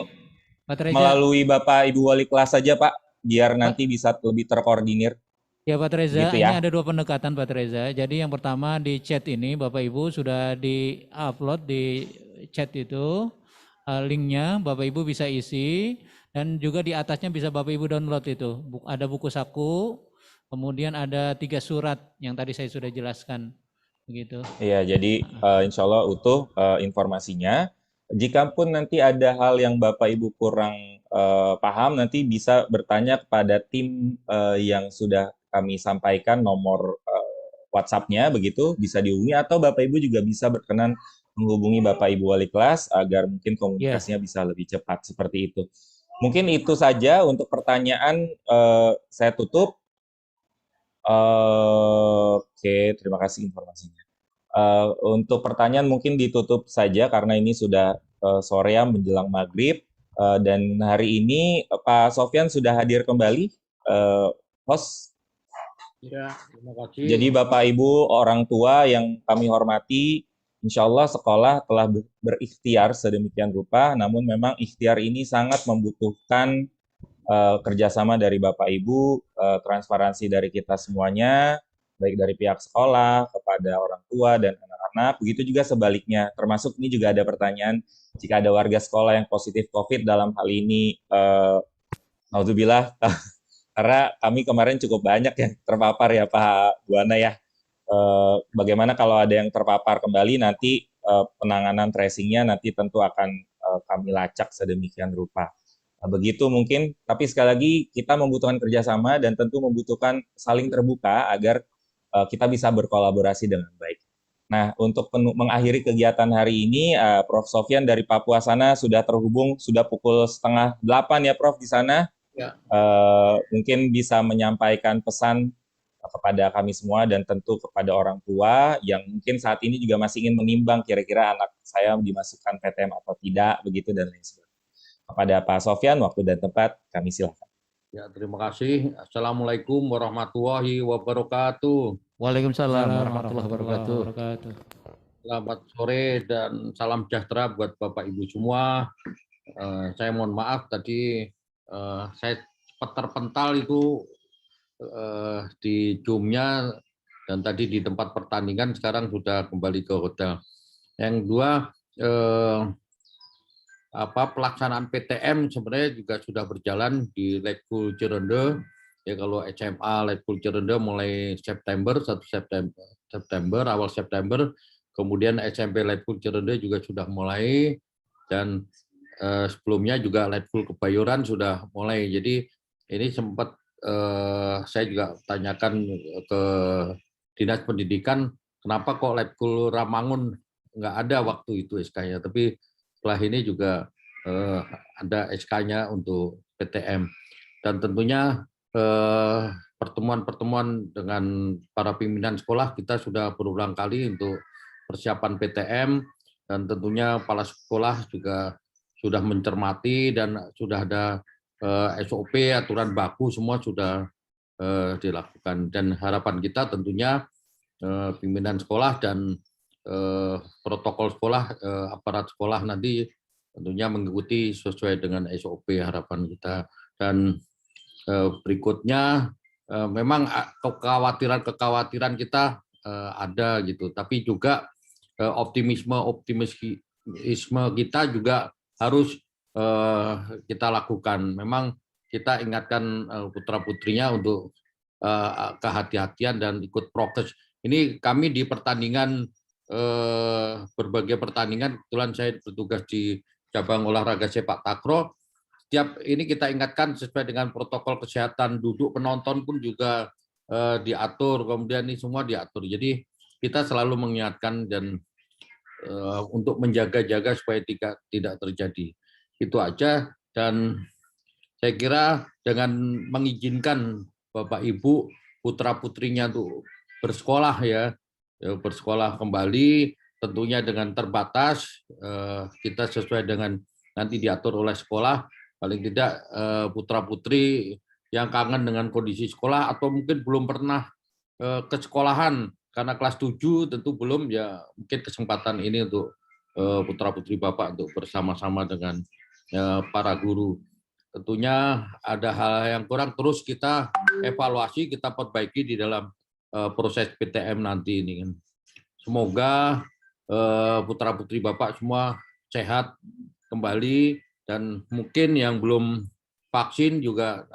Pak Treja. melalui Bapak Ibu wali kelas saja Pak, biar Pak, nanti bisa lebih terkoordinir. ya Pak Reza, Gitu ini ya. ada 2 pendekatan Pak Reza. Jadi yang pertama di chat ini Bapak Ibu sudah di-upload di chat itu linknya, Bapak Ibu bisa isi dan juga di atasnya bisa Bapak Ibu download itu. Ada buku saku, kemudian ada 3 surat yang tadi saya sudah jelaskan. Begitu. Iya, jadi insya Allah utuh informasinya. Jikapun nanti ada hal yang Bapak Ibu kurang paham, nanti bisa bertanya kepada tim yang sudah kami sampaikan nomor WhatsApp-nya, begitu bisa dihubungi, atau Bapak Ibu juga bisa berkenan menghubungi Bapak Ibu wali kelas agar mungkin komunikasinya bisa lebih cepat seperti itu. Mungkin itu saja untuk pertanyaan, saya tutup. Oke, terima kasih informasinya. Untuk pertanyaan mungkin ditutup saja karena ini sudah sore ya menjelang maghrib, dan hari ini Pak Sofyan sudah hadir kembali, host. Ya, terima kasih. Jadi Bapak Ibu orang tua yang kami hormati, insya Allah sekolah telah berikhtiar sedemikian rupa, namun memang ikhtiar ini sangat membutuhkan kerjasama dari Bapak Ibu, transparansi dari kita semuanya, baik dari pihak sekolah kepada orang tua dan anak-anak, begitu juga sebaliknya. Termasuk ini juga ada pertanyaan, jika ada warga sekolah yang positif COVID dalam hal ini, naudzubillah, karena kami kemarin cukup banyak yang terpapar ya Pak Buana ya. Bagaimana kalau ada yang terpapar kembali, nanti penanganan tracing-nya nanti tentu akan kami lacak sedemikian rupa. Begitu mungkin, tapi sekali lagi kita membutuhkan kerjasama dan tentu membutuhkan saling terbuka agar kita bisa berkolaborasi dengan baik. Nah, untuk mengakhiri kegiatan hari ini, Prof. Sofyan dari Papua sana sudah terhubung, sudah pukul 7:30 ya Prof di sana. Ya. Mungkin bisa menyampaikan pesan kepada kami semua dan tentu kepada orang tua yang mungkin saat ini juga masih ingin menimbang kira-kira anak saya dimasukkan PTM atau tidak, begitu dan lain sebagainya. Kepada Pak Sofyan, waktu dan tempat kami silakan. Ya, terima kasih. Assalamualaikum warahmatullahi wabarakatuh. Waalaikumsalam warahmatullahi wabarakatuh. Selamat sore dan salam sejahtera buat Bapak Ibu semua. Saya mohon maaf tadi saya sempat terpental itu di Zoom-nya dan tadi di tempat pertandingan, sekarang sudah kembali ke hotel. Yang dua, pelaksanaan PTM sebenarnya juga sudah berjalan di Letkul Cirende. Ya, kalau SMA Letkul Cirende mulai September, 1 September, awal September. Kemudian SMP Letkul Cirende juga sudah mulai, dan sebelumnya juga Letkul Kebayoran sudah mulai. Jadi ini sempat saya juga tanyakan ke Dinas Pendidikan, kenapa kok Letkul Ramangun nggak ada waktu itu SK-nya, tapi setelah ini juga ada SK-nya untuk PTM. Dan tentunya pertemuan-pertemuan dengan para pimpinan sekolah kita sudah berulang kali untuk persiapan PTM, dan tentunya kepala sekolah juga sudah mencermati dan sudah ada SOP, aturan baku semua sudah dilakukan. Dan harapan kita tentunya pimpinan sekolah dan protokol sekolah, aparat sekolah nanti tentunya mengikuti sesuai dengan SOP harapan kita. Dan berikutnya memang kekhawatiran kita ada gitu, tapi juga optimisme kita juga harus kita lakukan. Memang kita ingatkan putra-putrinya untuk kehati-hatian dan ikut prokes. Ini kami di pertandingan, berbagai pertandingan, kebetulan saya bertugas di cabang olahraga sepak takraw. Setiap ini kita ingatkan sesuai dengan protokol kesehatan, duduk penonton pun juga diatur, kemudian ini semua diatur. Jadi kita selalu mengingatkan dan untuk menjaga-jaga supaya tidak terjadi. Itu aja. Dan saya kira dengan mengizinkan Bapak Ibu putra-putrinya tuh bersekolah bersekolah kembali, tentunya dengan terbatas, kita sesuai dengan nanti diatur oleh sekolah, paling tidak putra-putri yang kangen dengan kondisi sekolah atau mungkin belum pernah ke sekolahan karena kelas 7 tentu belum, ya mungkin kesempatan ini untuk putra-putri Bapak untuk bersama-sama dengan para guru. Tentunya ada hal yang kurang, terus kita evaluasi, kita perbaiki di dalam proses PTM nanti ini. Semoga putra-putri Bapak semua sehat kembali, dan mungkin yang belum vaksin juga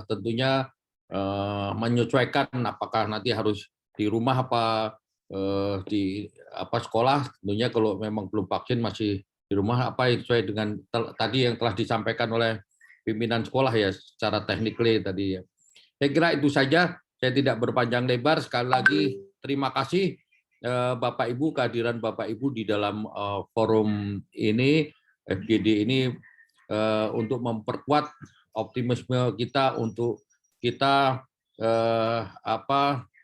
tentunya menyesuaikan apakah nanti harus di rumah apa di sekolah. Tentunya kalau memang belum vaksin masih di rumah, apa sesuai dengan tadi yang telah disampaikan oleh pimpinan sekolah ya secara teknikly tadi ya. Saya kira itu saja, saya tidak berpanjang lebar. Sekali lagi terima kasih Bapak Ibu, kehadiran Bapak Ibu di dalam forum ini, FGD ini, untuk memperkuat optimisme kita untuk kita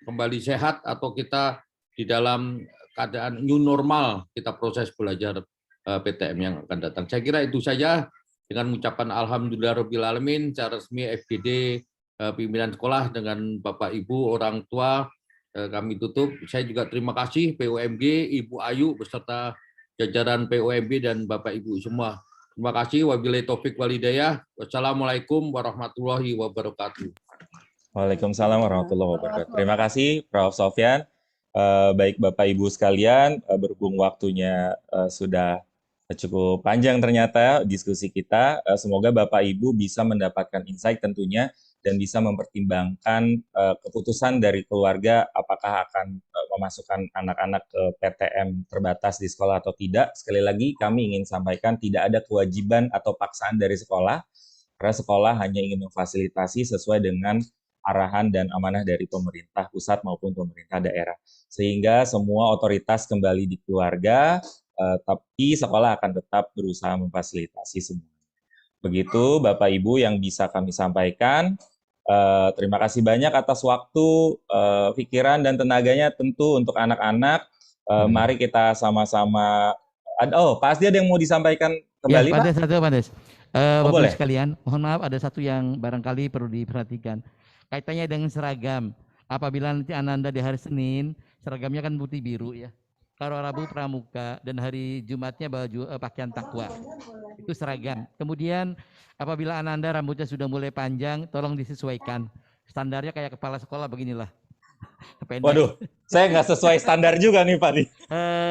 kembali sehat atau kita di dalam keadaan new normal kita proses belajar PTM yang akan datang. Saya kira itu saja. Dengan mengucapkan alhamdulillahirobbilalamin, secara resmi FGD pimpinan sekolah dengan Bapak Ibu orang tua kami tutup. Saya juga terima kasih POMG Ibu Ayu beserta jajaran POMG dan Bapak Ibu semua. Terima kasih. Wabillahi taufik walhidayah. Wassalamualaikum warahmatullahi wabarakatuh. Waalaikumsalam warahmatullahi wabarakatuh. Terima kasih Prof. Sofyan. Baik Bapak Ibu sekalian, berhubung waktunya sudah cukup panjang ternyata diskusi kita, semoga Bapak Ibu bisa mendapatkan insight tentunya dan bisa mempertimbangkan keputusan dari keluarga apakah akan memasukkan anak-anak ke PTM terbatas di sekolah atau tidak. Sekali lagi kami ingin sampaikan tidak ada kewajiban atau paksaan dari sekolah, karena sekolah hanya ingin memfasilitasi sesuai dengan arahan dan amanah dari pemerintah pusat maupun pemerintah daerah. Sehingga semua otoritas kembali di keluarga, tapi sekolah akan tetap berusaha memfasilitasi semua. Begitu Bapak Ibu yang bisa kami sampaikan. Terima kasih banyak atas waktu, pikiran, dan tenaganya tentu untuk anak-anak. Mari kita sama-sama. Pak Asdi ada yang mau disampaikan kembali, ya, Pak? Pak Des. Bapak boleh. sekalian, mohon maaf ada satu yang barangkali perlu diperhatikan. Kaitannya dengan seragam. Apabila nanti Ananda di hari Senin, seragamnya kan putih biru ya. Kalau Rabu pramuka dan hari Jumatnya baju pakaian takwa. Itu seragam. Kemudian apabila Ananda rambutnya sudah mulai panjang, tolong disesuaikan. Standarnya kayak kepala sekolah beginilah. Waduh, saya nggak sesuai standar juga nih Pak.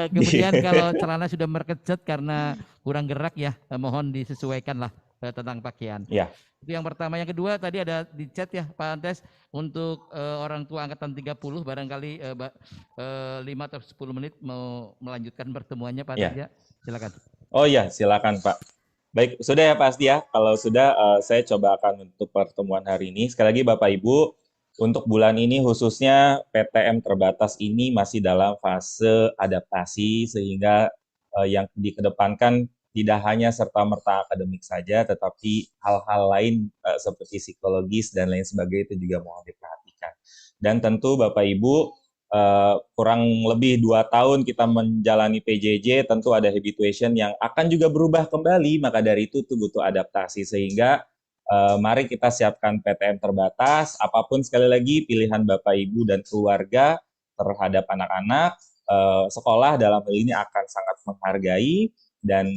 Kemudian kalau celana sudah merkecet karena kurang gerak ya, mohon disesuaikan lah tentang pakaian. Ya. Itu yang pertama. Yang kedua tadi ada di chat ya Pak Antes, untuk orang tua angkatan 30 barangkali 5 atau 10 menit mau melanjutkan pertemuannya Pak Antes ya. Silakan. Oh iya, silakan Pak. Baik, sudah ya Pak Asdi ya. Kalau sudah, saya coba akan menutup pertemuan hari ini. Sekali lagi Bapak Ibu, untuk bulan ini khususnya PTM terbatas ini masih dalam fase adaptasi, sehingga yang dikedepankan tidak hanya serta-merta akademik saja, tetapi hal-hal lain seperti psikologis dan lain sebagainya itu juga mohon diperhatikan. Dan tentu Bapak Ibu, kurang lebih 2 tahun kita menjalani PJJ, tentu ada habituation yang akan juga berubah kembali, maka dari itu butuh adaptasi, sehingga mari kita siapkan PTM terbatas, apapun sekali lagi pilihan Bapak Ibu dan keluarga terhadap anak-anak, sekolah dalam hal ini akan sangat menghargai, dan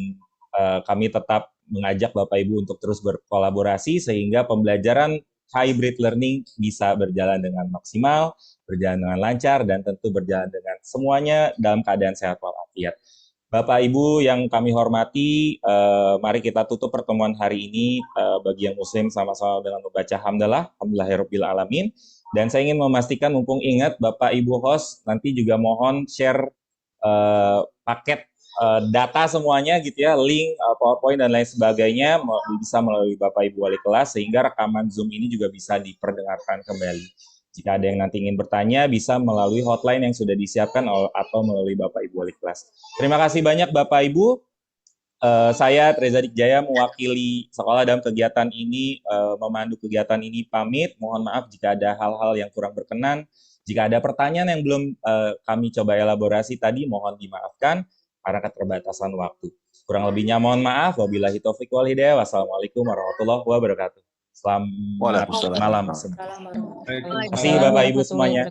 kami tetap mengajak Bapak Ibu untuk terus berkolaborasi sehingga pembelajaran hybrid learning bisa berjalan dengan maksimal, berjalan dengan lancar, dan tentu berjalan dengan semuanya dalam keadaan sehat walafiat. Bapak Ibu yang kami hormati, mari kita tutup pertemuan hari ini. Bagi yang muslim sama-sama dengan membaca hamdalah, alhamdulillahirabbil alamin. Dan saya ingin memastikan, mumpung ingat Bapak Ibu host, nanti juga mohon share paket data semuanya gitu ya, link, PowerPoint dan lain sebagainya bisa melalui Bapak Ibu wali kelas, sehingga rekaman Zoom ini juga bisa diperdengarkan kembali. Jika ada yang nanti ingin bertanya, bisa melalui hotline yang sudah disiapkan atau melalui Bapak Ibu wali kelas. Terima kasih banyak Bapak Ibu. saya Reza Dikjaya mewakili sekolah dalam kegiatan ini, memandu kegiatan ini pamit. Mohon maaf jika ada hal-hal yang kurang berkenan. Jika ada pertanyaan yang belum kami coba elaborasi tadi, mohon dimaafkan karena keterbatasan waktu. Kurang lebihnya mohon maaf. Wabillahi taufiq wal hidayah. Wassalamualaikum warahmatullahi wabarakatuh. Selamat malam. Terima kasih Bapak Ibu semuanya.